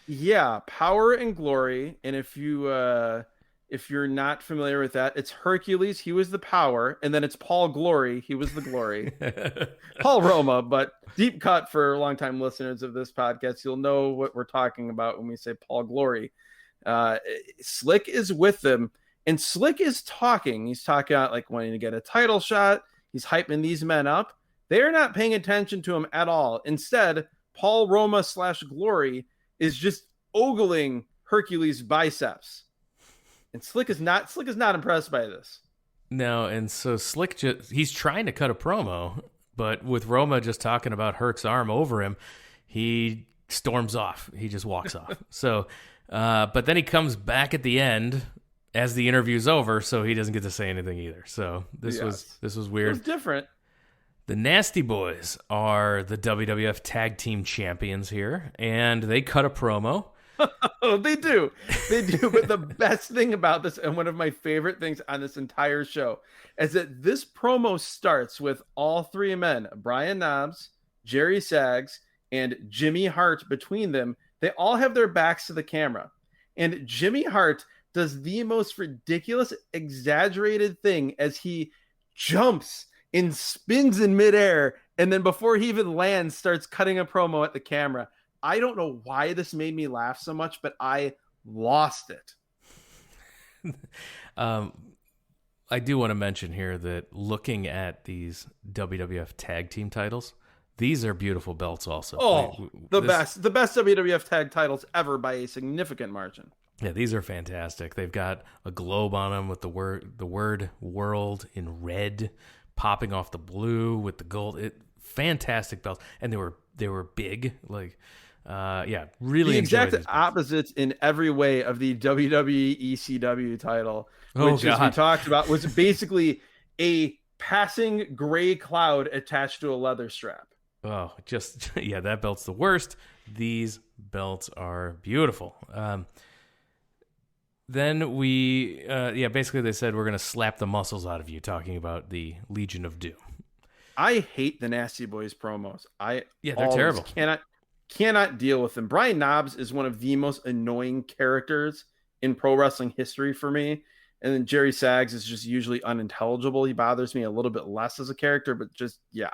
S2: Yeah, Power and Glory. And if you're not familiar with that, it's Hercules. He was the Power. And then it's Paul Glory. He was the Glory. Paul Roma, but deep cut for longtime listeners of this podcast. You'll know what we're talking about when we say Paul Glory. Slick is with them. And Slick is talking. He's talking about like wanting to get a title shot. He's hyping these men up. They're not paying attention to him at all. Instead, Paul Roma / Glory is just ogling Hercules' biceps. And Slick is not impressed by this.
S1: No, and so Slick he's trying to cut a promo, but with Roma just talking about Herc's arm over him, he storms off. He just walks off. So, but then he comes back at the end as the interview's over, so he doesn't get to say anything either. So this was weird.
S2: It was different.
S1: The Nasty Boys are the WWF Tag Team Champions here, and they cut a promo.
S2: Oh, they do. But the best thing about this, and one of my favorite things on this entire show, is that this promo starts with all three men, Brian Knobbs, Jerry Saggs, and Jimmy Hart between them. They all have their backs to the camera. And Jimmy Hart does the most ridiculous, exaggerated thing as he jumps and spins in midair, and then before he even lands, starts cutting a promo at the camera. I don't know why this made me laugh so much, but I lost it.
S1: I do want to mention here that looking at these WWF tag team titles, these are beautiful belts also.
S2: Oh, the best WWF tag titles ever by a significant margin.
S1: Yeah, these are fantastic. They've got a globe on them with the word world in red popping off the blue with the gold. Fantastic belts. And they were big, like really
S2: the exact opposites in every way of the WWE ECW title, which, as we talked about, was basically a passing gray cloud attached to a leather strap.
S1: Oh, that belt's the worst. These belts are beautiful. Then basically they said we're going to slap the muscles out of you, talking about the Legion of Doom.
S2: I hate the Nasty Boys promos.
S1: They're terrible.
S2: Cannot deal with them. Brian Knobbs is one of the most annoying characters in pro wrestling history for me. And then Jerry Saggs is just usually unintelligible. He bothers me a little bit less as a character, but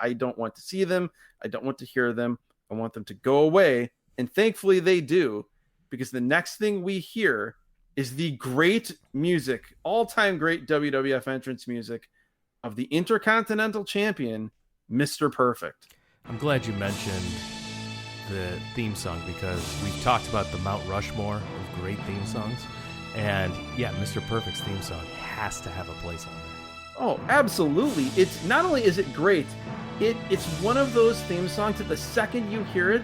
S2: I don't want to see them. I don't want to hear them. I want them to go away. And thankfully they do, because the next thing we hear is the great music, all-time great WWF entrance music of the Intercontinental Champion, Mr. Perfect.
S1: I'm glad you mentioned the theme song, because we've talked about the Mount Rushmore of great theme songs. And yeah, Mr. Perfect's theme song has to have a place on there.
S2: Oh, absolutely. It's not only is it great, it's one of those theme songs that the second you hear it,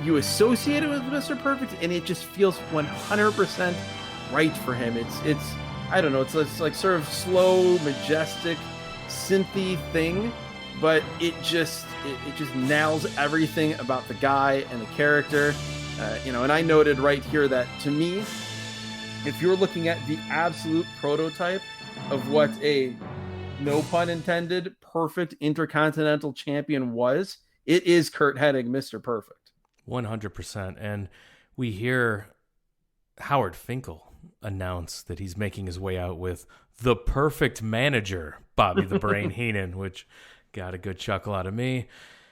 S2: you associate it with Mr. Perfect, and it just feels 100% right for him. It's I don't know, it's like sort of slow, majestic, synthy thing, but it just nails everything about the guy and the character. And I noted right here that, to me, if you're looking at the absolute prototype of what a, no pun intended, perfect Intercontinental Champion was, it is Curt Hennig, Mr. Perfect.
S1: 100%. And we hear Howard Finkel announce that he's making his way out with the perfect manager, Bobby the Brain Heenan, which got a good chuckle out of me.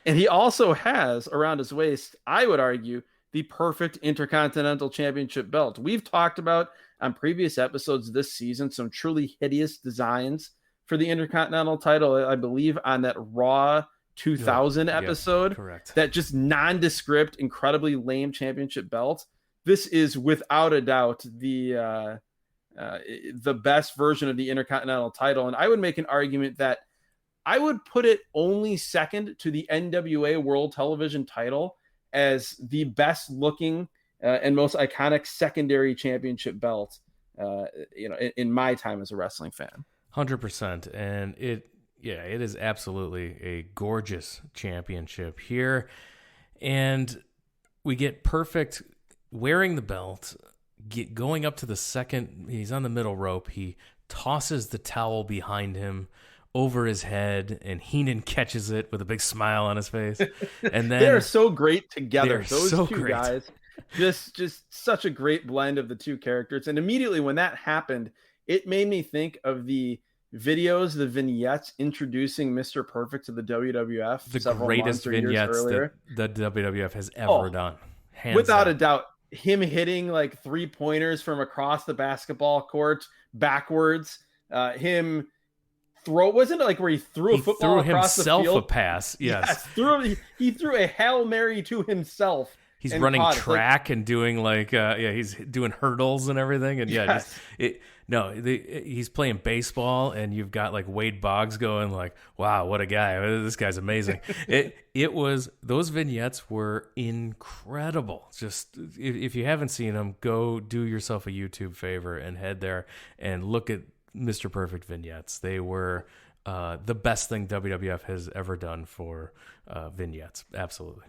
S2: And he also has around his waist, I would argue, the perfect Intercontinental Championship belt. We've talked about on previous episodes this season some truly hideous designs for the Intercontinental title. I believe on that Raw 2000 episode,
S1: correct.
S2: That just nondescript, incredibly lame championship belt. This is without a doubt the best version of the Intercontinental title. And I would make an argument that I would put it only second to the NWA World Television title as the best looking and most iconic secondary championship belt, in my time as a wrestling fan.
S1: 100%. And it is absolutely a gorgeous championship here. And we get Perfect wearing the belt, going up to the second. He's on the middle rope. He tosses the towel behind him over his head, and Heenan catches it with a big smile on his face. And then
S2: they're so great together. Those
S1: so
S2: two
S1: great.
S2: Guys, just such a great blend of the two characters. And immediately when that happened, it made me think of the videos, the vignettes introducing Mr. Perfect to the WWF.
S1: The greatest vignettes that the WWF has ever done.
S2: Without a doubt. Him hitting like 3-pointers from across the basketball court backwards. Him wasn't it like where he threw a football across the field?
S1: Himself a pass. Yes.
S2: He threw a Hail Mary to himself.
S1: He's running track and doing he's doing hurdles and everything. And he's playing baseball, and you've got like Wade Boggs going like, wow, what a guy. This guy's amazing. Those vignettes were incredible. Just if you haven't seen them, go do yourself a YouTube favor and head there and look at Mr. Perfect vignettes. They were the best thing WWF has ever done for vignettes. Absolutely.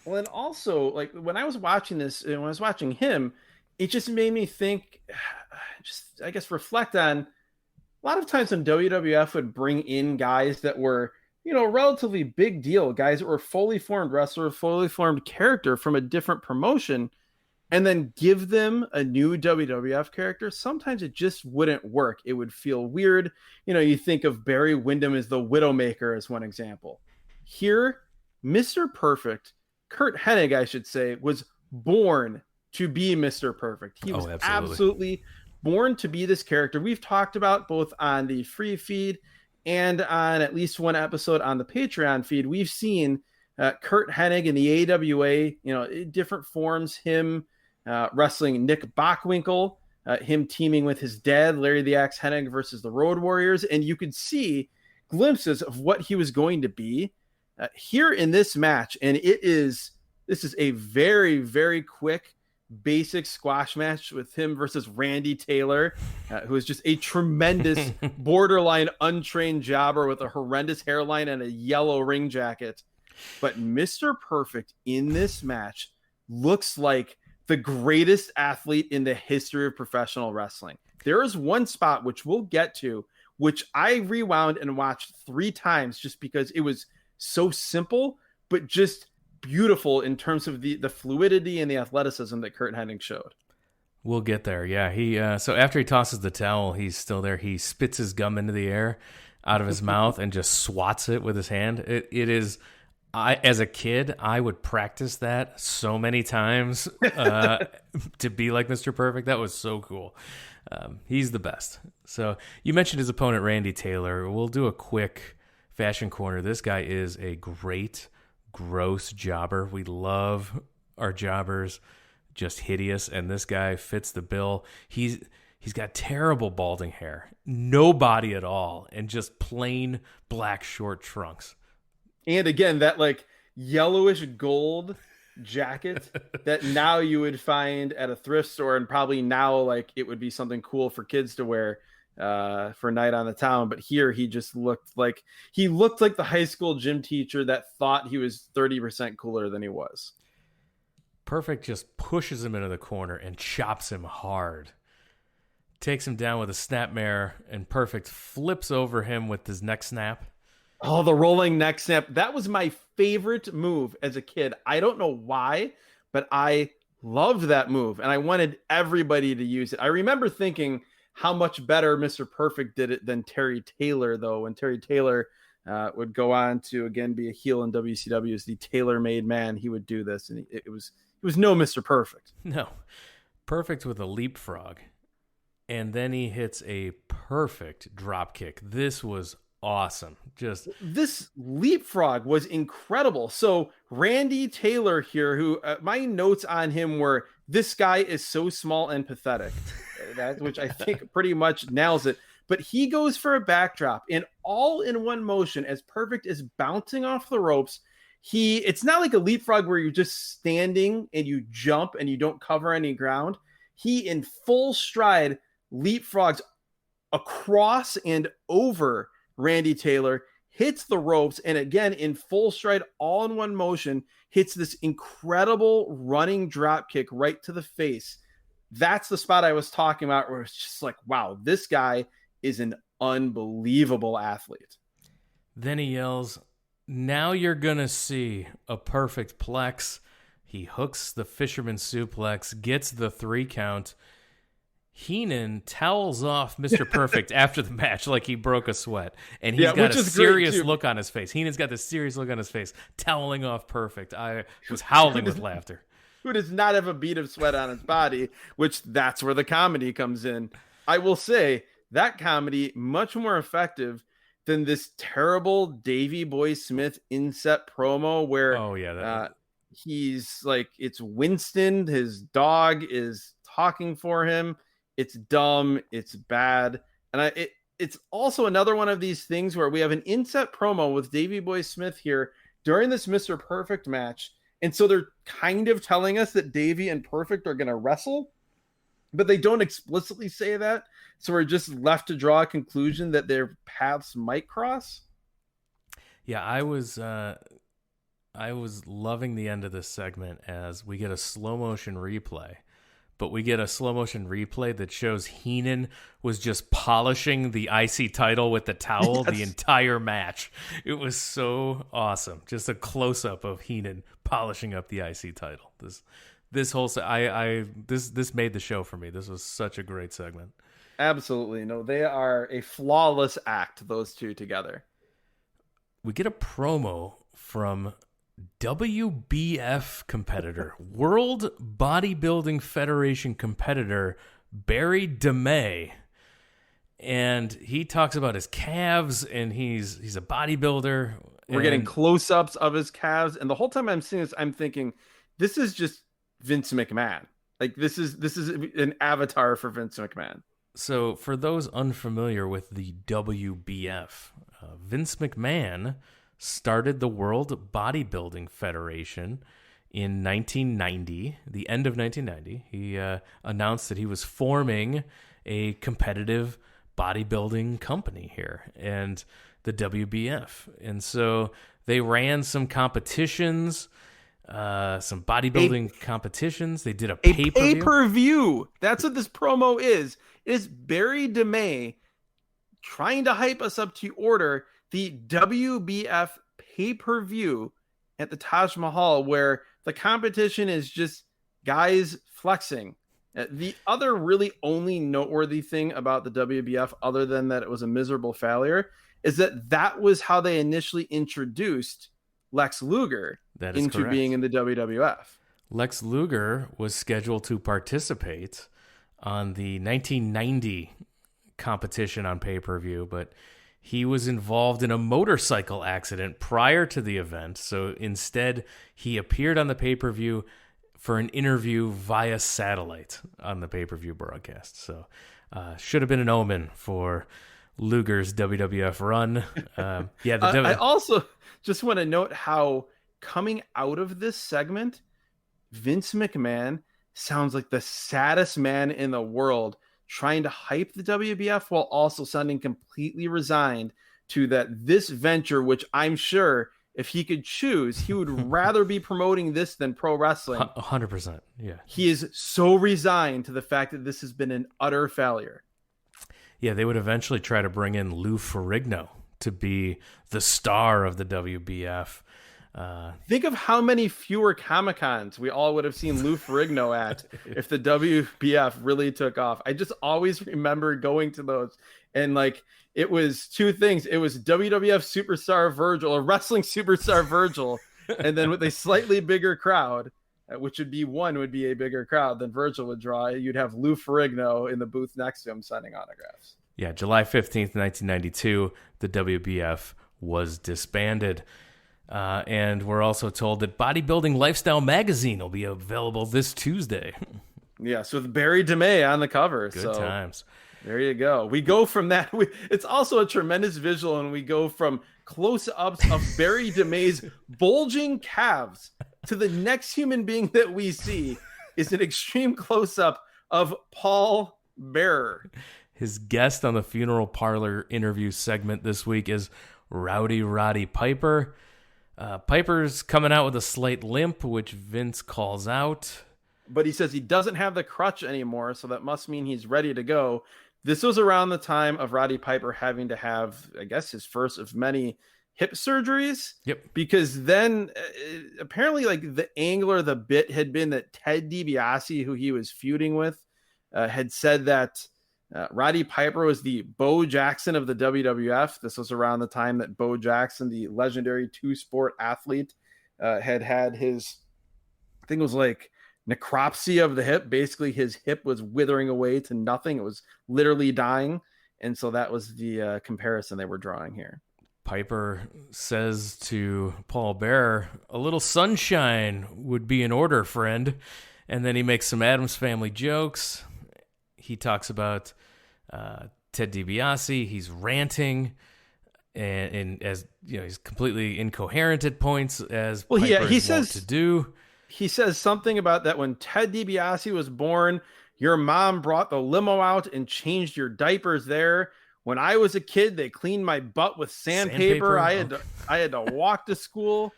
S2: Well, and also, like, when I was watching this, and when I was watching him, it just made me think, I guess, reflect on a lot of times when WWF would bring in guys that were, relatively big deal, guys that were fully formed wrestler, fully formed character from a different promotion, and then give them a new WWF character. Sometimes it just wouldn't work. It would feel weird. You think of Barry Windham as the Widowmaker as one example. Here, Mr. Perfect, Curt Hennig, I should say, was born to be Mr. Perfect. He was absolutely born to be this character. We've talked about both on the free feed and on at least one episode on the Patreon feed. We've seen Curt Hennig in the AWA, in different forms, him wrestling Nick Bockwinkel, him teaming with his dad, Larry the Axe Hennig, versus the Road Warriors. And you could see glimpses of what he was going to be here in this match. And this is a very, very quick, basic squash match with him versus Randy Taylor, who is just a tremendous borderline untrained jobber with a horrendous hairline and a yellow ring jacket. But Mr. Perfect in this match looks like the greatest athlete in the history of professional wrestling. There is one spot, which we'll get to, which I rewound and watched 3 times just because it was so simple, but just beautiful in terms of the fluidity and the athleticism that Curt Hennig showed.
S1: We'll get there. Yeah. He so after he tosses the towel, he's still there. He spits his gum into the air out of his mouth and just swats it with his hand. It is, as a kid, I would practice that so many times to be like Mr. Perfect. That was so cool. He's the best. So you mentioned his opponent, Randy Taylor. We'll do a quick Fashion Corner. This guy is a great, gross jobber. We love our jobbers. just hideous, and this guy fits the bill. He's got terrible balding hair, no body at all, and just plain black short trunks.
S2: And again, that like yellowish gold jacket that now you would find at a thrift store, and probably now like it would be something cool for kids to wear for night on the town. But here he just looked like the high school gym teacher that thought he was 30% cooler than he was.
S1: Perfect just pushes him into the corner and chops him hard. Takes him down with a snapmare, and Perfect flips over him with his neck snap.
S2: Oh, the rolling neck snap. That was my favorite move as a kid. I don't know why, but I loved that move, and I wanted everybody to use it. I remember thinking how much better Mr. Perfect did it than Terry Taylor, though, when Terry Taylor would go on to, again, be a heel in WCW as the tailor-made man. He would do this, and it was no Mr. Perfect.
S1: No. Perfect with a leapfrog. And then he hits a perfect drop kick. This was awesome.
S2: This leapfrog was incredible. So Randy Taylor here, who my notes on him were, this guy is so small and pathetic, which I think pretty much nails it. But he goes for a backdrop, and all in one motion, as Perfect is bouncing off the ropes. It's not like a leapfrog where you're just standing and you jump and you don't cover any ground. He, in full stride, leapfrogs across and over Randy Taylor, hits the ropes, and again, in full stride, all in one motion, hits this incredible running drop kick right to the face. That's the spot I was talking about, where it's just like, wow, this guy is an unbelievable athlete.
S1: Then he yells, "Now you're going to see a perfect plex." He hooks the fisherman suplex, gets the 3 count. Heenan towels off Mr. Perfect after the match like he broke a sweat. And he's got a serious look on his face. Heenan's got this serious look on his face, toweling off Perfect. I was howling with laughter.
S2: Who does not have a bead of sweat on his body, which that's where the comedy comes in. I will say that comedy much more effective than this terrible Davey Boy Smith inset promo where he's like, it's Winston, his dog is talking for him. It's dumb. It's bad. And it's also another one of these things where we have an inset promo with Davey Boy Smith here during this Mr. Perfect match. And so they're kind of telling us that Davey and Perfect are going to wrestle, but they don't explicitly say that. So we're just left to draw a conclusion that their paths might cross.
S1: Yeah, I was loving the end of this segment as we get a slow motion replay. But we get a slow motion replay that shows Heenan was just polishing the IC title with the towel the entire match. It was so awesome. Just a close up of Heenan polishing up the IC title. This whole this made the show for me. This was such a great segment.
S2: Absolutely. No, they are a flawless act, those two together.
S1: We get a promo from WBF competitor, World Bodybuilding Federation competitor, Barry DeMay. And he talks about his calves, and he's a bodybuilder.
S2: We're getting close-ups of his calves, and the whole time I'm seeing this, I'm thinking, this is just Vince McMahon. Like, this is an avatar for Vince McMahon.
S1: So for those unfamiliar with the WBF, Vince McMahon started the World Bodybuilding Federation in 1990, the end of 1990. He announced that he was forming a competitive bodybuilding company here, and the WBF. And so they ran some competitions, some bodybuilding competitions. They did a pay-per-view.
S2: Pay-per-view. That's what this promo is. It is Barry DeMay trying to hype us up to order the WBF pay-per-view at the Taj Mahal, where the competition is just guys flexing. The other really only noteworthy thing about the WBF, other than that it was a miserable failure, is that was how they initially introduced Lex Luger into being in the WWF.
S1: Lex Luger was scheduled to participate on the 1990 competition on pay-per-view, but he was involved in a motorcycle accident prior to the event. So instead, he appeared on the pay-per-view for an interview via satellite on the pay-per-view broadcast. So should have been an omen for Luger's WWF run.
S2: I also just want to note how coming out of this segment, Vince McMahon sounds like the saddest man in the world, trying to hype the WWF while also sounding completely resigned to that this venture, which I'm sure if he could choose, he would rather be promoting this than pro wrestling.
S1: 100%. Yeah.
S2: He is so resigned to the fact that this has been an utter failure.
S1: Yeah, they would eventually try to bring in Lou Ferrigno to be the star of the WBF.
S2: Think of how many fewer Comic-Cons we all would have seen Lou Ferrigno at if the WBF really took off. I just always remember going to those, and like it was two things. It was WWF Superstar Virgil, or Wrestling Superstar Virgil, and then with a slightly bigger crowd, which would be a bigger crowd than Virgil would draw, you'd have Lou Ferrigno in the booth next to him signing autographs.
S1: Yeah, July 15th, 1992, the WBF was disbanded. And we're also told that Bodybuilding Lifestyle Magazine will be available this Tuesday.
S2: Yes, with Barry DeMay on the cover.
S1: Good times.
S2: There you go. We go from that. It's also a tremendous visual, and we go from close-ups of Barry DeMay's bulging calves to the next human being that we see is an extreme close-up of Paul Bearer.
S1: His guest on the Funeral Parlor interview segment this week is Rowdy Roddy Piper. Piper's coming out with a slight limp, which Vince calls out.
S2: But he says he doesn't have the crutch anymore, so that must mean he's ready to go. This was around the time of Roddy Piper having to have, I guess, his first of many hip surgeries.
S1: Yep.
S2: Because then apparently like the angle or the bit had been that Ted DiBiase, who he was feuding with, had said that Roddy Piper was the Bo Jackson of the WWF. This was around the time that Bo Jackson, the legendary two-sport athlete, had his, I think it was like necropsy of the hip. Basically, his hip was withering away to nothing. It was literally dying. And so that was the comparison they were drawing here.
S1: Piper says to Paul Bearer, "A little sunshine would be in order, friend." And then he makes some Addams Family jokes. He talks about Ted DiBiase. He's ranting, and as you know, he's completely incoherent at points, as
S2: well.
S1: Piper
S2: He
S1: is wont
S2: says
S1: to do.
S2: He says something about that when Ted DiBiase was born, your mom brought the limo out and changed your diapers there. When I was a kid, they cleaned my butt with sandpaper. I had to walk to school.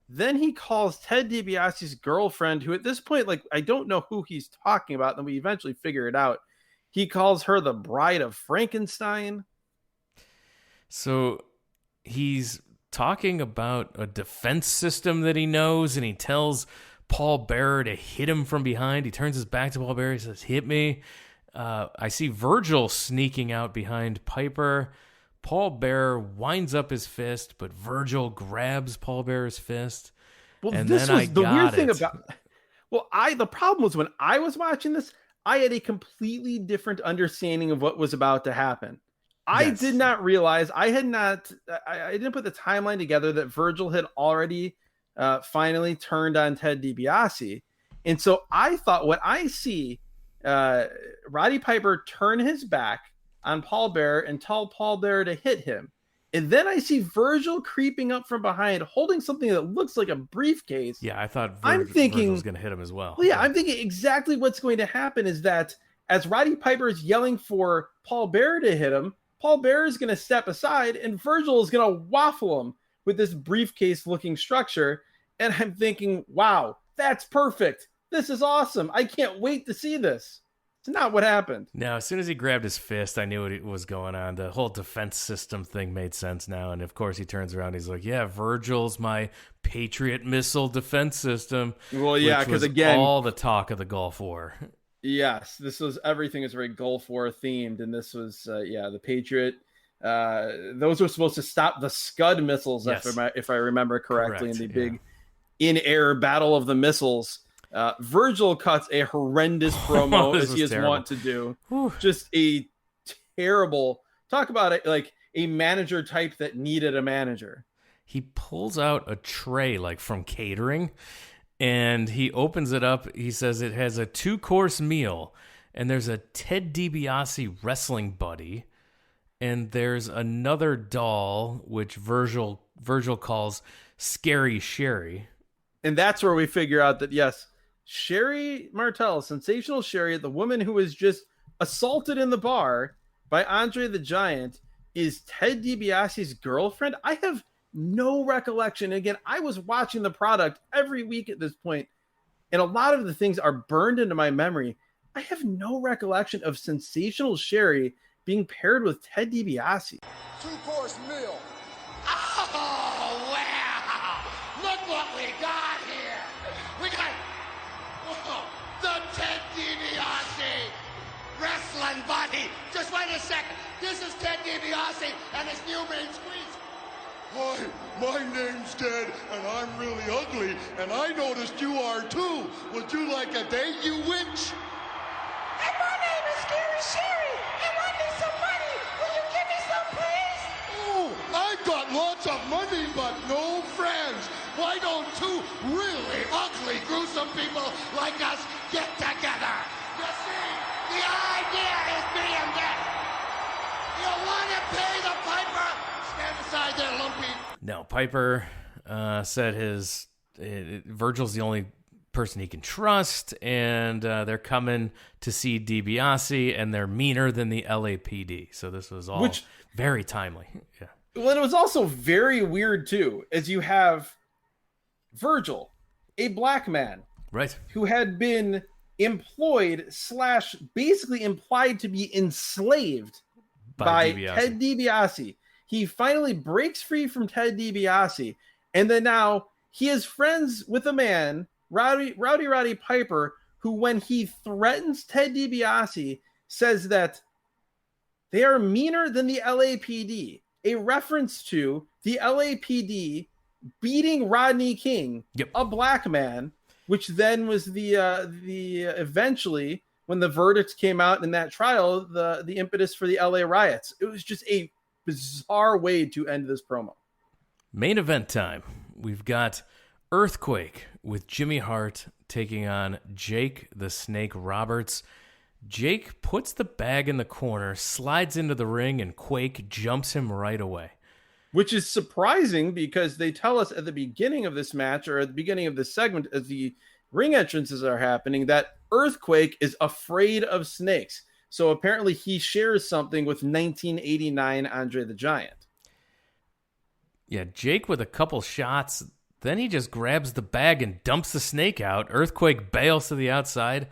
S2: Then he calls Ted DiBiase's girlfriend, who at this point, like, I don't know who he's talking about. Then we eventually figure it out. He calls her the bride of Frankenstein.
S1: So he's talking about a defense system that he knows, and he tells Paul Bearer to hit him from behind. He turns his back to Paul Bearer. He says, "Hit me." I see Virgil sneaking out behind Piper. Paul Bearer winds up his fist, but Virgil grabs Paul Bearer's fist.
S2: Well,
S1: and
S2: this
S1: then
S2: was the weird thing
S1: it.
S2: about. Well, the problem was when I was watching this, I had a completely different understanding of what was about to happen. I did not realize I didn't put the timeline together that Virgil had already finally turned on Ted DiBiase. And so I thought what I see, Roddy Piper turn his back on Paul Bearer and tell Paul Bearer to hit him. And then I see Virgil creeping up from behind, holding something that looks like a briefcase.
S1: Yeah, I thought
S2: Virgil
S1: was going to hit him as well.
S2: Well, yeah, I'm thinking exactly what's going to happen is that as Roddy Piper is yelling for Paul Bearer to hit him, Paul Bearer is going to step aside and Virgil is going to waffle him with this briefcase-looking structure. And I'm thinking, wow, that's perfect. This is awesome. I can't wait to see this. It's not what happened.
S1: Now, as soon as he grabbed his fist, I knew what was going on. The whole defense system thing made sense now. And, of course, he turns around. He's like, yeah, Virgil's my Patriot missile defense system.
S2: Well, yeah, because, again,
S1: all the talk of the Gulf War.
S2: Yes, everything is very Gulf War themed. And this was, the Patriot. Those were supposed to stop the Scud missiles, yes, if I remember correctly, in the big in-air battle of the missiles. Virgil cuts a horrendous promo as he is wont to do.
S1: Whew.
S2: Just a terrible, talk about it like a manager type that needed a manager.
S1: He pulls out a tray like from catering And he opens it up. He says it has a 2-course meal, and there's a Ted DiBiase wrestling buddy, and there's another doll which Virgil calls Scary Sherry.
S2: And that's where we figure out that, yes, Sherry Martel, Sensational Sherry, the woman who was just assaulted in the bar by Andre the Giant, is Ted DiBiase's girlfriend. I have no recollection. Again, I was watching the product every week at this point, and a lot of the things are burned into my memory. I have no recollection of Sensational Sherry being paired with Ted DiBiase.
S6: 2-course meal. Oh, wow! Look what we got here. We got the Ted DiBiase wrestling buddy. Just wait a second. This is Ted DiBiase and his new main squeeze.
S5: Hi, my name's Ted, and I'm really ugly, and I noticed you are too. Would you like a date, you witch?
S6: And my name is Scary Sherry, and I need some money. Will you give me some, please?
S5: Oh, I've got lots of money, but no friends. Why don't two really ugly, gruesome people like us get together?
S6: You see, the idea is being this. You want to pay the piper? Stand aside there, lumpy.
S1: No, Piper said Virgil's the only person he can trust, and they're coming to see DiBiase, and they're meaner than the LAPD. So this was all very timely. Yeah.
S2: Well, and it was also very weird, too, as you have Virgil, a black man,
S1: right,
S2: who had been employed / basically implied to be enslaved by Ted DiBiase. He finally breaks free from Ted DiBiase, and then now he is friends with a man, Rowdy Piper, who, when he threatens Ted DiBiase, says that they are meaner than the LAPD, a reference to the LAPD beating Rodney King, a black man, which then was the eventually, when the verdicts came out in that trial, the impetus for the LA riots. It was just a bizarre way to end this promo.
S1: Main event time. We've got Earthquake with Jimmy Hart taking on Jake the Snake Roberts. Jake puts the bag in the corner, slides into the ring, and Quake jumps him right away.
S2: Which is surprising because they tell us at the beginning of this match, or at the beginning of this segment, as the ring entrances are happening, that Earthquake is afraid of snakes. So apparently he shares something with 1989 Andre the Giant.
S1: Yeah, Jake with a couple shots, then he just grabs the bag and dumps the snake out. Earthquake bails to the outside.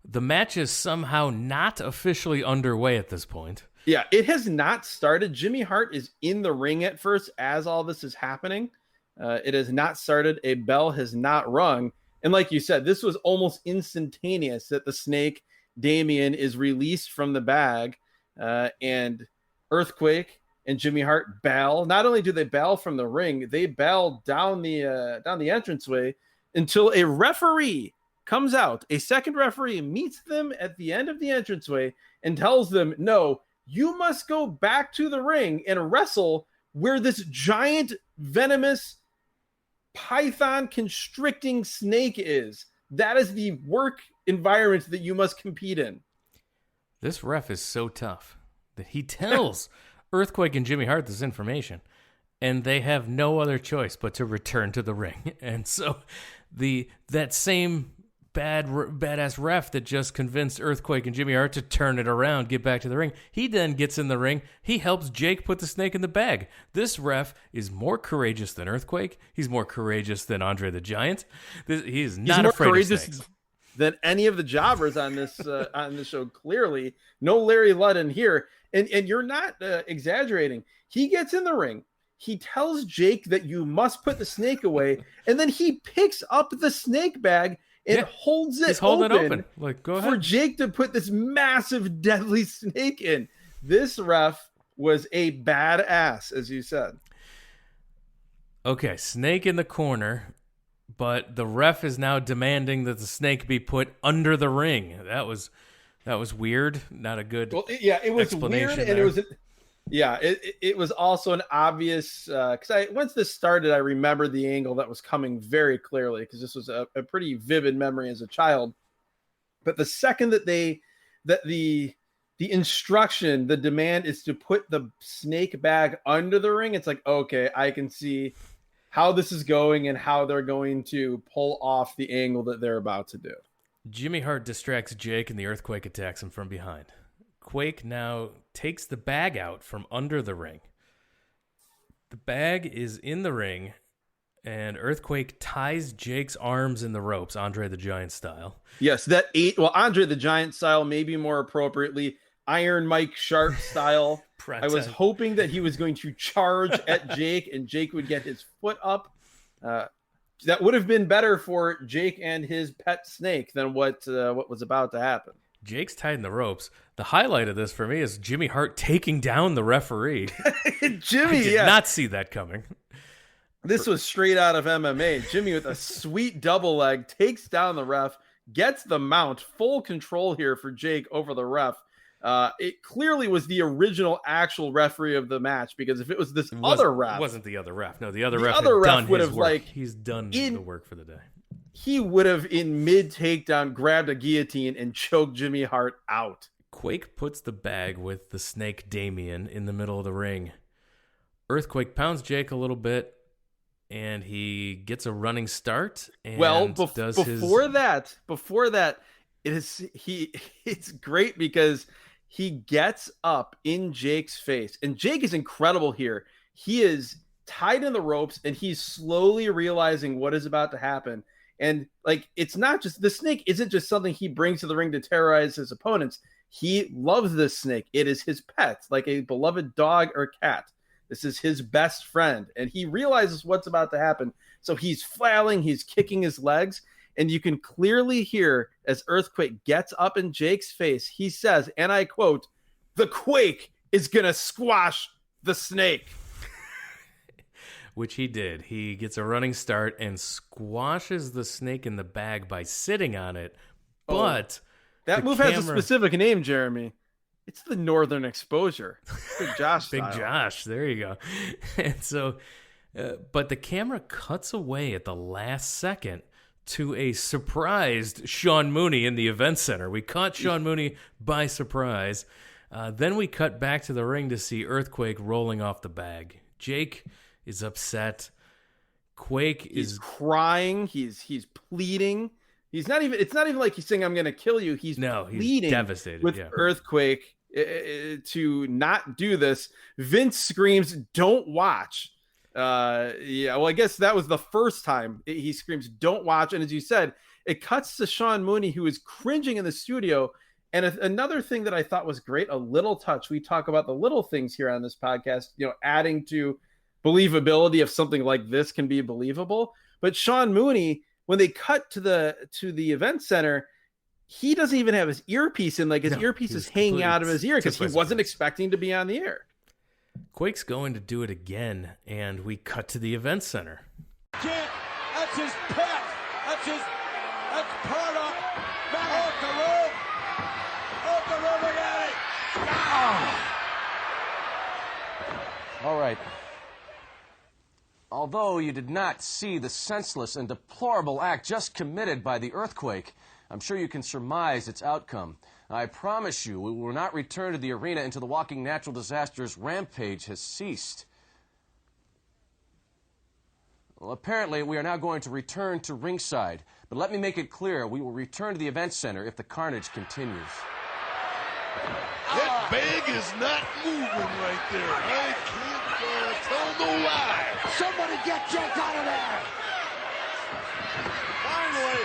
S1: The match is somehow not officially underway at this point.
S2: Yeah, it has not started. Jimmy Hart is in the ring at first as all this is happening. It has not started. A bell has not rung. And like you said, this was almost instantaneous that the snake, Damien, is released from the bag, and Earthquake and Jimmy Hart bail. Not only do they bail from the ring, they bail down the entranceway until a referee comes out. A second referee meets them at the end of the entranceway and tells them, no, you must go back to the ring and wrestle where this giant venomous python constricting snake is. That is the work environment that you must compete in.
S1: This ref is so tough that he tells Earthquake and Jimmy Hart this information, and they have no other choice but to return to the ring. And so that same badass ref that just convinced Earthquake and Jimmy Hart to turn it around, get back to the ring, he then gets in the ring. He helps Jake put the snake in the bag. This ref is more courageous than Earthquake. He's more courageous than Andre the Giant. He's not afraid of snakes.
S2: Than any of the jobbers on this show. Clearly, no Larry Ludden here, and you're not exaggerating. He gets in the ring. He tells Jake that you must put the snake away, and then he picks up the snake bag and holds it open.
S1: Like, go ahead.
S2: For Jake to put this massive, deadly snake in. This ref was a badass, as you said.
S1: Okay, snake in the corner, but the ref is now demanding that the snake be put under the ring. That was weird. Not a good.
S2: Well, yeah, it was weird, and Yeah, it was also an obvious because once this started, I remember the angle that was coming very clearly because this was a pretty vivid memory as a child. But the second that the instruction, the demand is to put the snake bag under the ring, it's like, okay, I can see how this is going and how they're going to pull off the angle that they're about to do.
S1: Jimmy Hart distracts Jake and the Earthquake attacks him from behind. Quake now takes the bag out from under the ring. The bag is in the ring, and Earthquake ties Jake's arms in the ropes, Andre the Giant style.
S2: Yes, Andre the Giant style, maybe more appropriately, Iron Mike Sharp style. I was hoping that he was going to charge at Jake, and Jake would get his foot up. That would have been better for Jake and his pet snake than what was about to happen.
S1: Jake's tied in the ropes. The highlight of this for me is Jimmy Hart taking down the referee.
S2: Jimmy,
S1: I did not see that coming.
S2: This was straight out of MMA. Jimmy with a sweet double leg takes down the ref, gets the mount, full control here for Jake over the ref. It clearly was the original actual referee of the match, because if it was this other ref,
S1: it wasn't the other ref. No, the other ref would have he's done the work for the day.
S2: He would have in mid takedown grabbed a guillotine and choked Jimmy Hart out.
S1: Quake puts the bag with the snake Damien in the middle of the ring. Earthquake pounds Jake a little bit, and he gets a running start. And before that, it's great because he gets up in Jake's face, and Jake is incredible here. He is tied in the ropes, and he's slowly realizing what is about to happen. And like, it's not just the snake isn't just something he brings to the ring to terrorize his opponents. He loves this snake. It is his pet, like a beloved dog or cat. This is his best friend, and he realizes what's about to happen. So he's flailing, he's kicking his legs, and you can clearly hear as Earthquake gets up in Jake's face, he says, and I quote, "The Quake is gonna squash the snake." Which he did. He gets a running start and squashes the snake in the bag by sitting on it. But
S2: that move has a specific name, Jeremy. It's the Northern Exposure. Big Josh
S1: Big Josh. There you go. And so, but the camera cuts away at the last second to a surprised Sean Mooney in the event center. We caught Sean Mooney by surprise. Then we cut back to the ring to see Earthquake rolling off the bag. Jake is upset. Quake is
S2: crying. He's pleading. It's not even like he's saying, "I'm going to kill you." He's pleading
S1: devastated
S2: with Earthquake to not do this. Vince screams, "Don't watch." Well, I guess that was the first time he screams, "Don't watch." And as you said, it cuts to Sean Mooney, who is cringing in the studio. And another thing that I thought was great, a little touch. We talk about the little things here on this podcast, adding to believability of something like this can be believable. But Sean Mooney, when they cut to the event center, he doesn't even have his earpiece in. Like, his earpiece is hanging out of his ear because he wasn't expecting to be on the air.
S1: Quake's going to do it again, and we cut to the event center.
S3: That's his pet. That's part of off the rope. Look at it.
S9: All right. Although you did not see the senseless and deplorable act just committed by the Earthquake, I'm sure you can surmise its outcome. I promise you, we will not return to the arena until the Walking Natural Disasters rampage has ceased. Well, apparently, we are now going to return to ringside. But let me make it clear, we will return to the event center if the carnage continues.
S5: That bag is not moving right there. I can't tell no lie.
S6: Somebody get Jake out of there!
S3: Finally!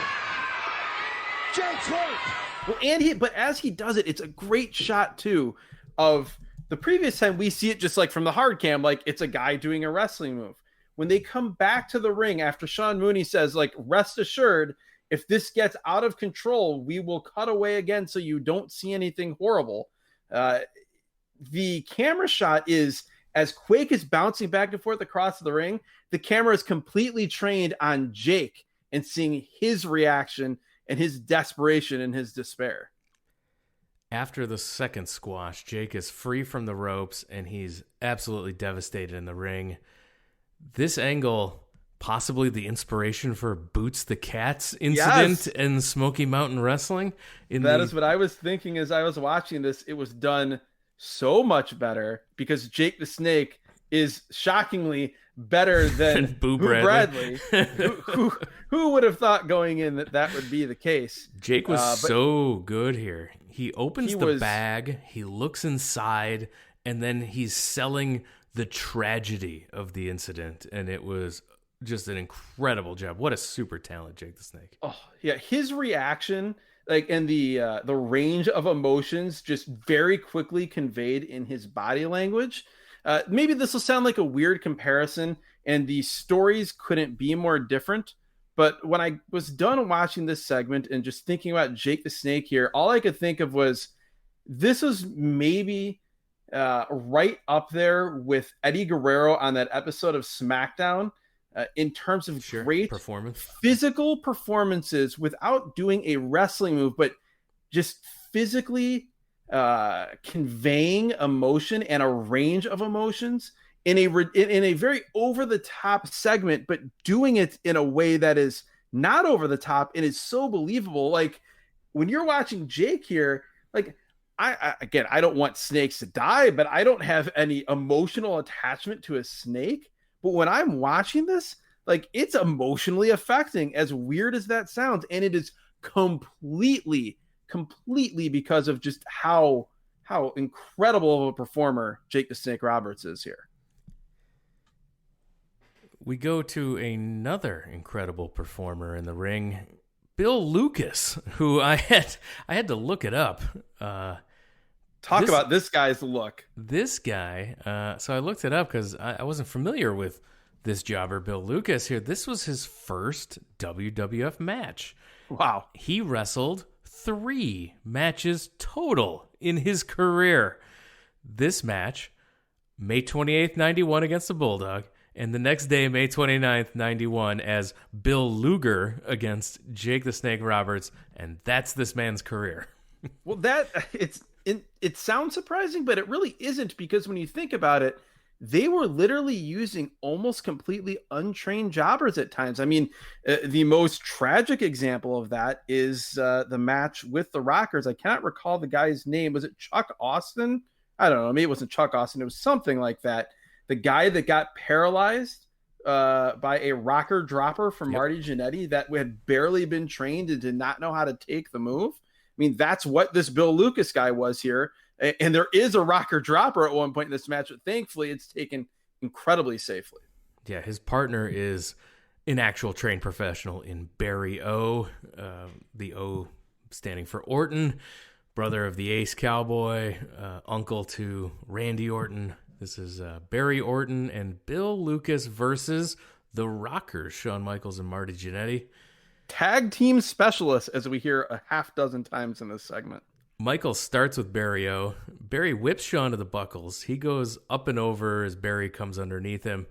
S6: Jake's hurt!
S2: Well, but as he does it, it's a great shot too of the previous time we see it just like from the hard cam, like it's a guy doing a wrestling move. When they come back to the ring after Sean Mooney says, like, rest assured, if this gets out of control, we will cut away again so you don't see anything horrible. The camera shot is as Quake is bouncing back and forth across the ring, the camera is completely trained on Jake and seeing his reaction and his desperation and his despair.
S1: After the second squash, Jake is free from the ropes, and he's absolutely devastated in the ring. This angle, possibly the inspiration for Boots the Cat's incident in Smoky Mountain Wrestling.
S2: That is what I was thinking as I was watching this. It was done so much better because Jake the Snake is shockingly better than
S1: Boo
S2: Bradley. Who would have thought going in that would be the case?
S1: Jake was so good here. He opens the bag, he looks inside, and then he's selling the tragedy of the incident, and it was just an incredible job. What a super talent, Jake the Snake.
S2: Oh yeah, his reaction, and the range of emotions, just very quickly conveyed in his body language. Maybe this will sound like a weird comparison, and the stories couldn't be more different. But when I was done watching this segment and just thinking about Jake the Snake here, all I could think of was this was maybe right up there with Eddie Guerrero on that episode of SmackDown. In terms of great physical performances without doing a wrestling move, but just physically conveying emotion and a range of emotions in a very over the top segment, but doing it in a way that is not over the top and is so believable. Like when you're watching Jake here, like I don't want snakes to die, but I don't have any emotional attachment to a snake. But when I'm watching this, like it's emotionally affecting, as weird as that sounds. And it is completely because of just how incredible of a performer Jake the Snake Roberts is here.
S1: We go to another incredible performer in the ring, Bill Lucas, who I had to look it up.
S2: Talk about this guy's look.
S1: This guy, so I looked it up because I wasn't familiar with this jobber, Bill Lucas here. This was his first WWF match.
S2: Wow.
S1: He wrestled 3 matches total in his career. This match, May 28th, 91 against the Bulldog, and the next day, May 29th, 91, as Bill Luger against Jake the Snake Roberts, and that's this man's career.
S2: Well, it sounds surprising, but it really isn't, because when you think about it, they were literally using almost completely untrained jobbers at times. I mean, the most tragic example of that is the match with the Rockers. I cannot recall the guy's name. Was it Chuck Austin? I don't know. Maybe it wasn't Chuck Austin. It was something like that. The guy that got paralyzed by a rocker dropper from Marty Jannetty that had barely been trained and did not know how to take the move. I mean, that's what this Bill Lucas guy was here. And there is a rocker dropper at one point in this match, but thankfully it's taken incredibly safely.
S1: Yeah, his partner is an actual trained professional in Barry O, the O standing for Orton, brother of the Ace Cowboy, uncle to Randy Orton. This is Barry Orton and Bill Lucas versus the Rockers, Shawn Michaels and Marty Jannetty.
S2: Tag team specialists, as we hear a half dozen times in this segment.
S1: Michael starts with Barry O. Barry whips Shawn to the buckles. He goes up and over as Barry comes underneath him.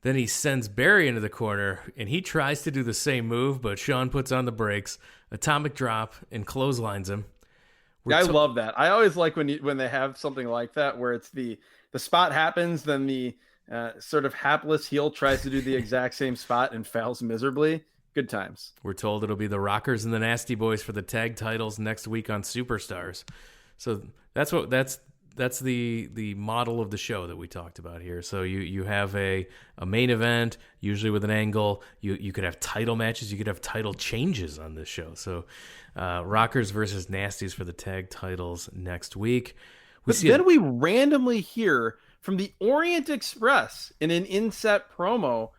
S1: Then he sends Barry into the corner, and he tries to do the same move, but Shawn puts on the brakes, atomic drop, and clotheslines him.
S2: I love that. I always like when they have something like that, where it's the spot happens, then the sort of hapless heel tries to do the exact same spot and fails miserably. Good times.
S1: We're told it'll be the Rockers and the Nasty Boys for the tag titles next week on Superstars. So that's the model of the show that we talked about here. So you have a main event, usually with an angle. You could have title matches. You could have title changes on this show. So Rockers versus Nasties for the tag titles next week.
S2: We randomly hear from the Orient Express in an inset promo.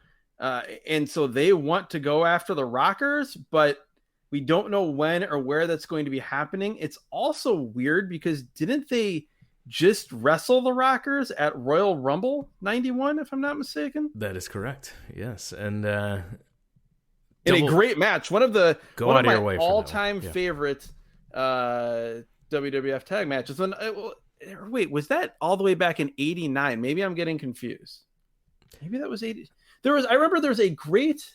S2: And so they want to go after the Rockers, but we don't know when or where that's going to be happening. It's also weird because didn't they just wrestle the Rockers at Royal Rumble 91, if I'm not mistaken?
S1: That is correct. Yes. And
S2: in a great match. One of my all-time
S1: Yeah.
S2: favorite WWF tag matches. Wait, was that all the way back in 89? Maybe I'm getting confused. Maybe that was 80. I remember there was a great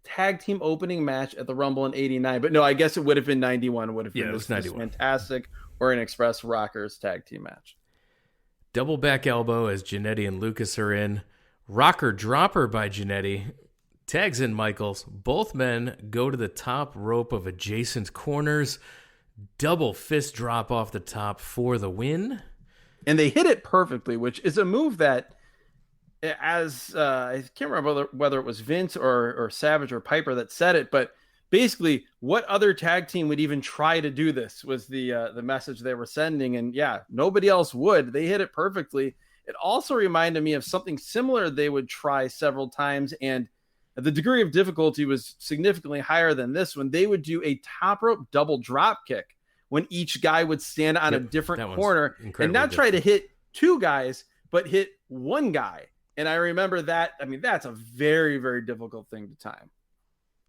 S2: tag team opening match at the Rumble in 89. But no, I guess it would have been 91. It would have been
S1: it was 91.
S2: Fantastic or an Express Rockers tag team match.
S1: Double back elbow as Jannetty and Lucas are in. Rocker dropper by Jannetty. Tags in Michaels. Both men go to the top rope of adjacent corners. Double fist drop off the top for the win.
S2: And they hit it perfectly, which is a move that, as I can't remember whether it was Vince or Savage or Piper that said it, but basically, what other tag team would even try to do this was the message they were sending. And yeah, nobody else would. They hit it perfectly. It also reminded me of something similar they would try several times, and the degree of difficulty was significantly higher than this one. They would do a top rope double drop kick when each guy would stand on a different corner and not try to hit two guys, but hit one guy. And I remember that. I mean, that's a very, very difficult thing to time.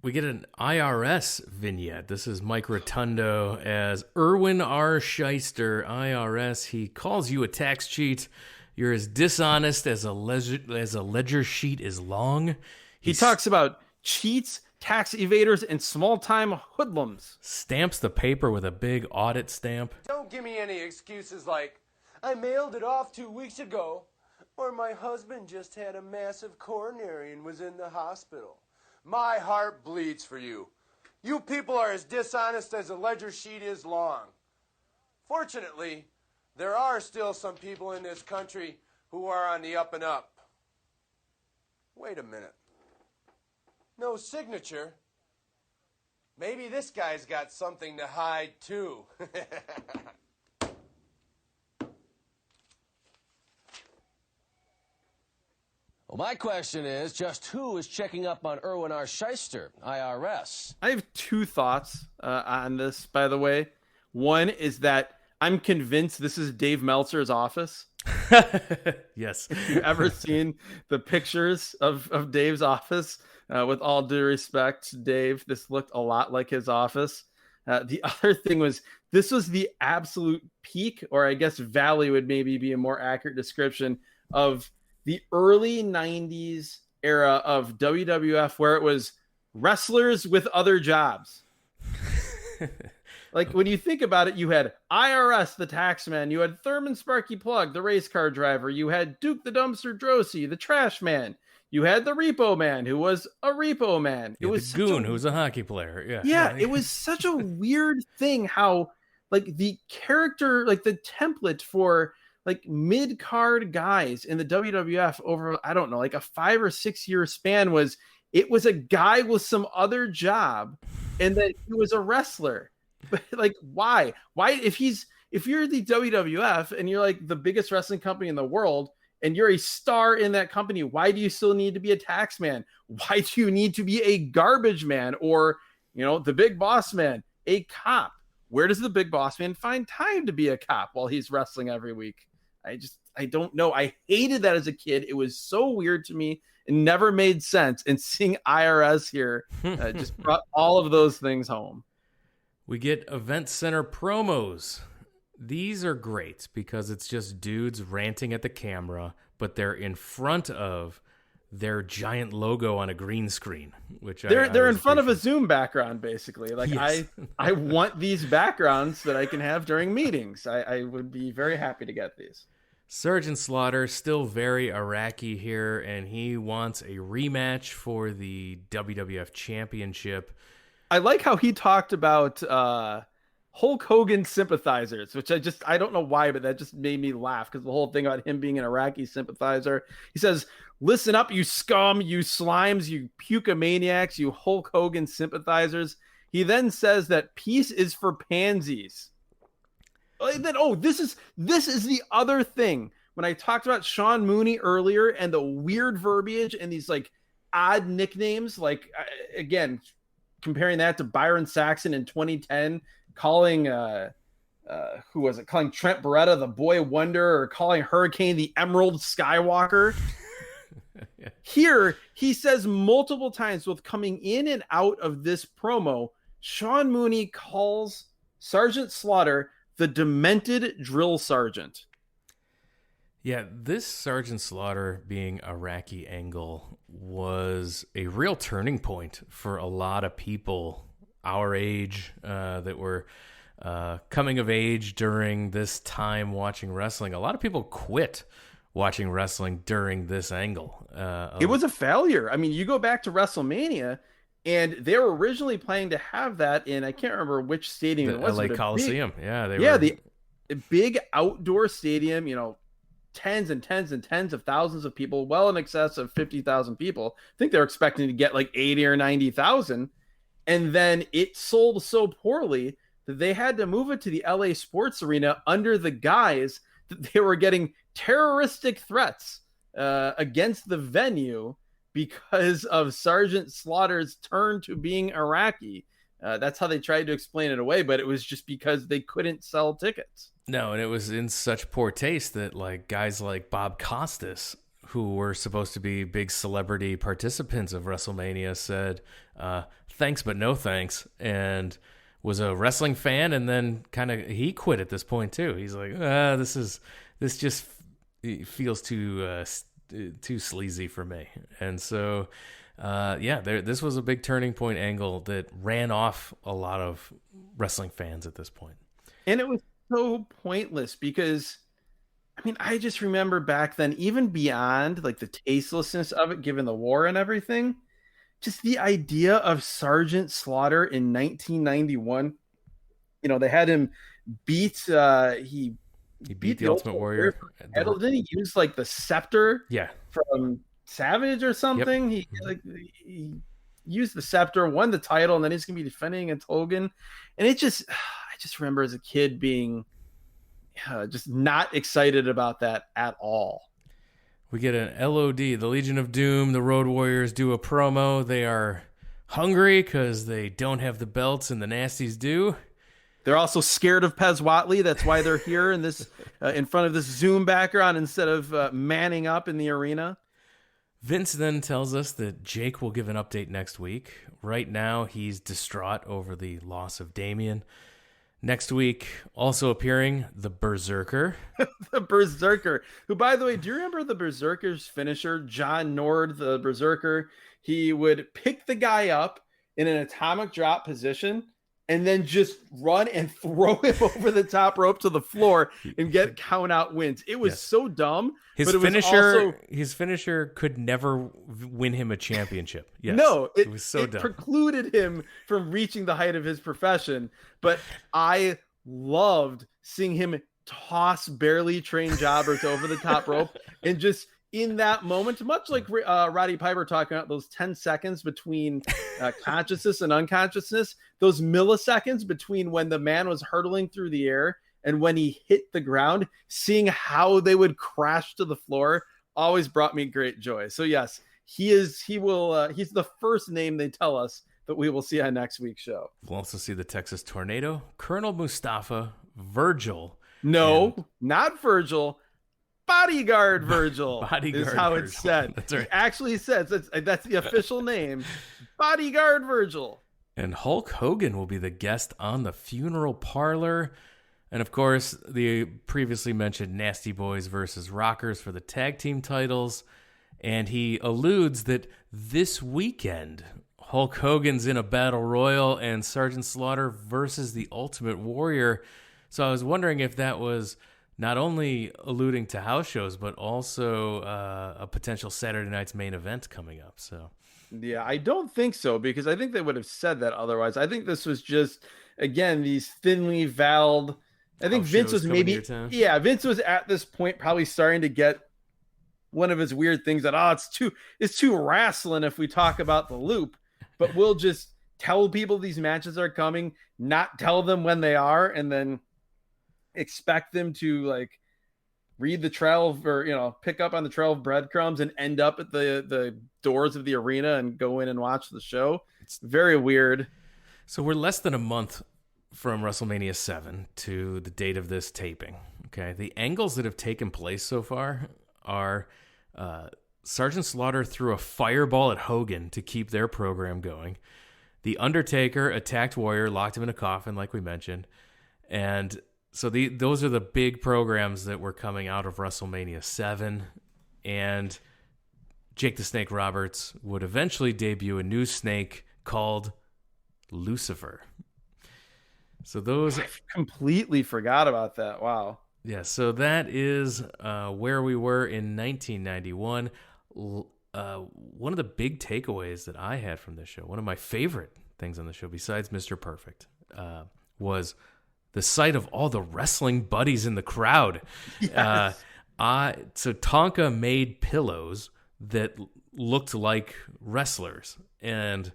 S1: We get an IRS vignette. This is Mike Rotundo as Erwin R. Shyster, IRS. He calls you a tax cheat. You're as dishonest as a ledger sheet is long.
S2: He talks about cheats, tax evaders, and small-time hoodlums.
S1: Stamps the paper with a big audit stamp.
S10: Don't give me any excuses like, I mailed it off 2 weeks ago, or my husband just had a massive coronary and was in the hospital. My heart bleeds for you. You people are as dishonest as a ledger sheet is long. Fortunately, there are still some people in this country who are on the up and up. Wait a minute. No signature. Maybe this guy's got something to hide too.
S9: Well, my question is, just who is checking up on Erwin R. Shyster, IRS?
S2: I have two thoughts on this, by the way. One is that I'm convinced this is Dave Meltzer's office.
S1: Yes.
S2: Have you ever seen the pictures of Dave's office? With all due respect, Dave, this looked a lot like his office. The other thing was, this was the absolute peak, or I guess valley would maybe be a more accurate description of the early 90s era of WWF, where it was wrestlers with other jobs. Like, when you think about it, you had IRS, the taxman. You had Thurman Sparky Plug, the race car driver. You had Duke the Dumpster Drosy, the trash man. You had the Repo Man, who was a Repo Man.
S1: It was the Goon, who was a hockey player.
S2: Yeah, it was such a weird thing how, like, the character, like, the template for, like, mid-card guys in the WWF over, I don't know, like a 5 or 6 year span was, it was a guy with some other job and that he was a wrestler. But, like, why? If you're the WWF and you're like the biggest wrestling company in the world and you're a star in that company, why do you still need to be a tax man? Why do you need to be a garbage man or, you know, the big boss man, a cop? Where does the big boss man find time to be a cop while he's wrestling every week? I don't know. I hated that as a kid. It was so weird to me. It never made sense. And seeing IRS here just brought all of those things home.
S1: We get Event Center promos. These are great because it's just dudes ranting at the camera, but they're in front of their giant logo on a green screen, which
S2: they're in front of a Zoom background, basically. Like, yes. I want these backgrounds that I can have during meetings. I would be very happy to get these.
S1: Sergeant Slaughter, still very Iraqi here, and he wants a rematch for the WWF Championship.
S2: I like how he talked about Hulk Hogan sympathizers, which I don't know why, but that just made me laugh because the whole thing about him being an Iraqi sympathizer. He says, listen up, you scum, you slimes, you pukamaniacs, you Hulk Hogan sympathizers. He then says that peace is for pansies. This is the other thing. When I talked about Sean Mooney earlier and the weird verbiage and these like odd nicknames, like again, comparing that to Byron Saxon in 2010, calling calling Trent Beretta the Boy Wonder, or calling Hurricane the Emerald Skywalker. Yeah. Here he says multiple times, both coming in and out of this promo, Sean Mooney calls Sergeant Slaughter the demented drill sergeant.
S1: Yeah, this Sergeant Slaughter being Iraqi angle was a real turning point for a lot of people our age that were coming of age during this time watching wrestling. A lot of people quit watching wrestling during this angle.
S2: It was a failure. I mean, you go back to WrestleMania, and they were originally planning to have that in, I can't remember which stadium it was.
S1: LA Coliseum.
S2: The big outdoor stadium, tens and tens and tens of thousands of people, well in excess of 50,000 people. I think they're expecting to get like 80 or 90,000. And then it sold so poorly that they had to move it to the LA Sports Arena under the guise that they were getting terroristic threats against the venue because of Sergeant Slaughter's turn to being Iraqi. That's how they tried to explain it away, but it was just because they couldn't sell tickets.
S1: No, and it was in such poor taste that like guys like Bob Costas, who were supposed to be big celebrity participants of WrestleMania, said, thanks, but no thanks, and was a wrestling fan, and then he quit at this point too. He's like, this just feels too sleazy for me. And so, this was a big turning point angle that ran off a lot of wrestling fans at this point.
S2: And it was so pointless because, I mean, I just remember back then, even beyond like the tastelessness of it, given the war and everything, just the idea of Sergeant Slaughter in 1991, they had him beat, he beat the Ultimate Warrior. Didn't he use like the scepter from Savage or something? Yep. He used the scepter, won the title, and then he's going to be defending against Hogan. And I just remember as a kid being just not excited about that at all.
S1: We get an LOD, the Legion of Doom. The Road Warriors do a promo. They are hungry because they don't have the belts and the Nasties do.
S2: They're also scared of Pez Whatley. That's why they're here in this in front of this Zoom background instead of manning up in the arena.
S1: Vince then tells us that Jake will give an update next week. Right now, he's distraught over the loss of Damien. Next week, also appearing, the Berserker.
S2: The Berserker, who, by the way, do you remember the Berserker's finisher, John Nord, the Berserker? He would pick the guy up in an atomic drop position and then just run and throw him over the top rope to the floor and get count out wins. It was so dumb.
S1: His finisher could never win him a championship. Yes.
S2: No,
S1: it was so dumb.
S2: Precluded him from reaching the height of his profession. But I loved seeing him toss barely trained jobbers over the top rope and just in that moment, much like Roddy Piper talking about those 10 seconds between consciousness and unconsciousness, those milliseconds between when the man was hurtling through the air and when he hit the ground, seeing how they would crash to the floor always brought me great joy. So yes, he's the first name they tell us that we will see on next week's show.
S1: We'll also see the Texas Tornado, Colonel Mustafa, Virgil.
S2: No, not Virgil. Bodyguard Virgil
S1: Bodyguard
S2: is how
S1: Virgil.
S2: It's said.
S1: That's right.
S2: It actually says that's the official name. Bodyguard Virgil.
S1: And Hulk Hogan will be the guest on the Funeral Parlor. And of course, the previously mentioned Nasty Boys versus Rockers for the tag team titles. And he alludes that this weekend, Hulk Hogan's in a battle royal and Sergeant Slaughter versus the Ultimate Warrior. So I was wondering if that was not only alluding to house shows, but also a potential Saturday night's main event coming up. So,
S2: yeah, I don't think so, because I think they would have said that otherwise. I think this was just, again, these thinly veiled. I think Vince was Vince was at this point probably starting to get one of his weird things that, it's too wrestling if we talk about the loop, but we'll just tell people these matches are coming, not tell them when they are, and then expect them to like read the trail or pick up on the trail of breadcrumbs and end up at the doors of the arena and go in and watch the show. It's very weird.
S1: So we're less than a month from WrestleMania 7 to the date of this taping. Okay, the angles that have taken place so far are Sergeant Slaughter threw a fireball at Hogan to keep their program going. The Undertaker attacked Warrior, locked him in a coffin, like we mentioned, and So those are the big programs that were coming out of WrestleMania 7, and Jake the Snake Roberts would eventually debut a new snake called Lucifer. So those...
S2: I completely forgot about that. Wow.
S1: Yeah, so that is where we were in 1991. One of the big takeaways that I had from this show, one of my favorite things on the show, besides Mr. Perfect, was the sight of all the wrestling buddies in the crowd.
S2: Yes.
S1: So Tonka made pillows that looked like wrestlers, and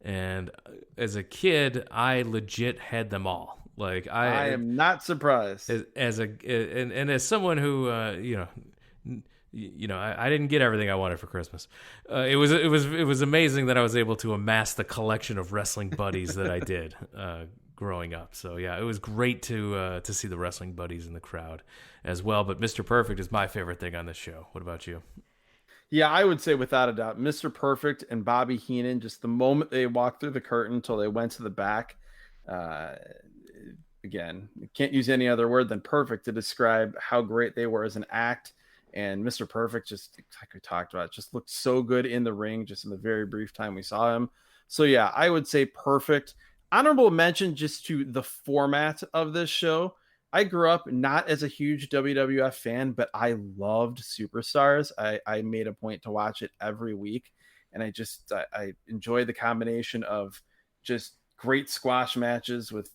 S1: as a kid, I legit had them all. Like
S2: I am not surprised.
S1: As someone who I didn't get everything I wanted for Christmas. It was amazing that I was able to amass the collection of wrestling buddies that I did growing up. So yeah, it was great to see the wrestling buddies in the crowd as well. But Mr. Perfect is my favorite thing on this show. What about you?
S2: Yeah, I would say without a doubt, Mr. Perfect and Bobby Heenan, just the moment they walked through the curtain until they went to the back, again, can't use any other word than perfect to describe how great they were as an act. And Mr. Perfect, just like we talked about, just looked so good in the ring just in the very brief time we saw him. So yeah, I would say perfect. Honorable mention just to the format of this show. I grew up not as a huge WWF fan, but I loved Superstars. I made a point to watch it every week. And I enjoyed the combination of just great squash matches with,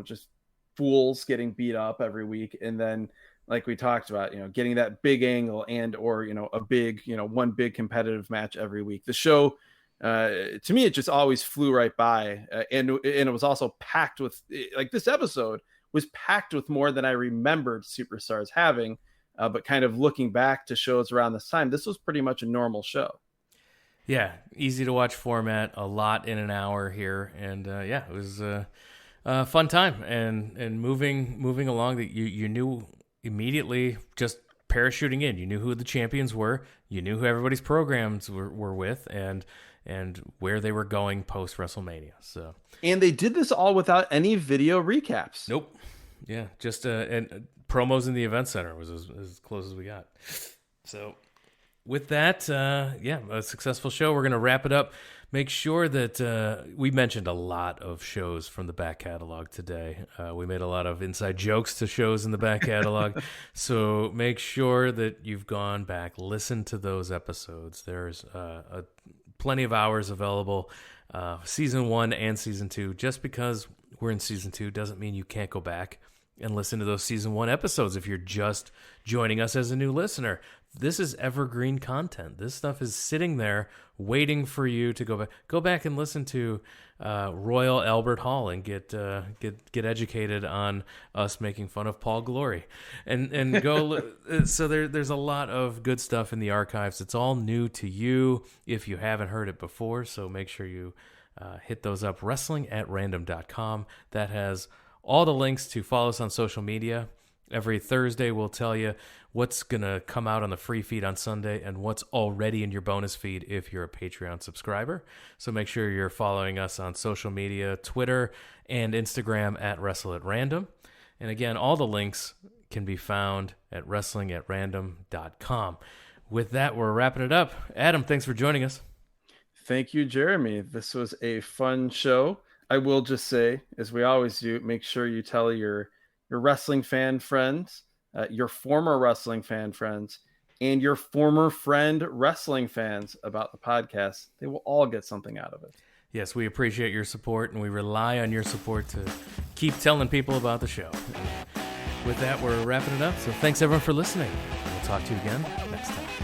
S2: just fools getting beat up every week. And then, like we talked about, getting that big angle or a big, one big competitive match every week. The show, to me, it just always flew right by. And it was also packed with, like, this episode was packed with more than I remembered Superstars having. But kind of looking back to shows around this time, this was pretty much a normal show.
S1: Yeah, easy to watch format, a lot in an hour here. And it was a fun time. And moving along, that you knew immediately, just parachuting in, you knew who the champions were, you knew who everybody's programs were with, and where they were going post WrestleMania. So,
S2: and they did this all without any video recaps.
S1: Nope. Yeah, just and promos in the event center was as close as we got. So with that, a successful show. We're gonna wrap it up. Make sure that we mentioned a lot of shows from the back catalog today. We made a lot of inside jokes to shows in the back catalog. So make sure that you've gone back, listened to those episodes. There's plenty of hours available, season 1 and season 2. Just because we're in season 2 doesn't mean you can't go back and listen to those season 1 episodes if you're just joining us as a new listener. This is evergreen content. This stuff is sitting there waiting for you to go back and listen to Royal Albert Hall and get educated on us making fun of Paul Glory, and go. So there's a lot of good stuff in the archives. It's all new to you if you haven't heard it before. So make sure you hit those up. WrestlingAtRandom.com. That has all the links to follow us on social media. Every Thursday, we'll tell you what's going to come out on the free feed on Sunday and what's already in your bonus feed if you're a Patreon subscriber. So make sure you're following us on social media, Twitter and Instagram at WrestleAtRandom. And again, all the links can be found at WrestlingAtRandom.com. With that, we're wrapping it up. Adam, thanks for joining us.
S2: Thank you, Jeremy. This was a fun show. I will just say, as we always do, make sure you tell your wrestling fan friends, your former wrestling fan friends, and your former friend wrestling fans about the podcast. They will all get something out of it.
S1: Yes, we appreciate your support, and we rely on your support to keep telling people about the show. And with that, we're wrapping it up. So thanks, everyone, for listening. We'll talk to you again next time.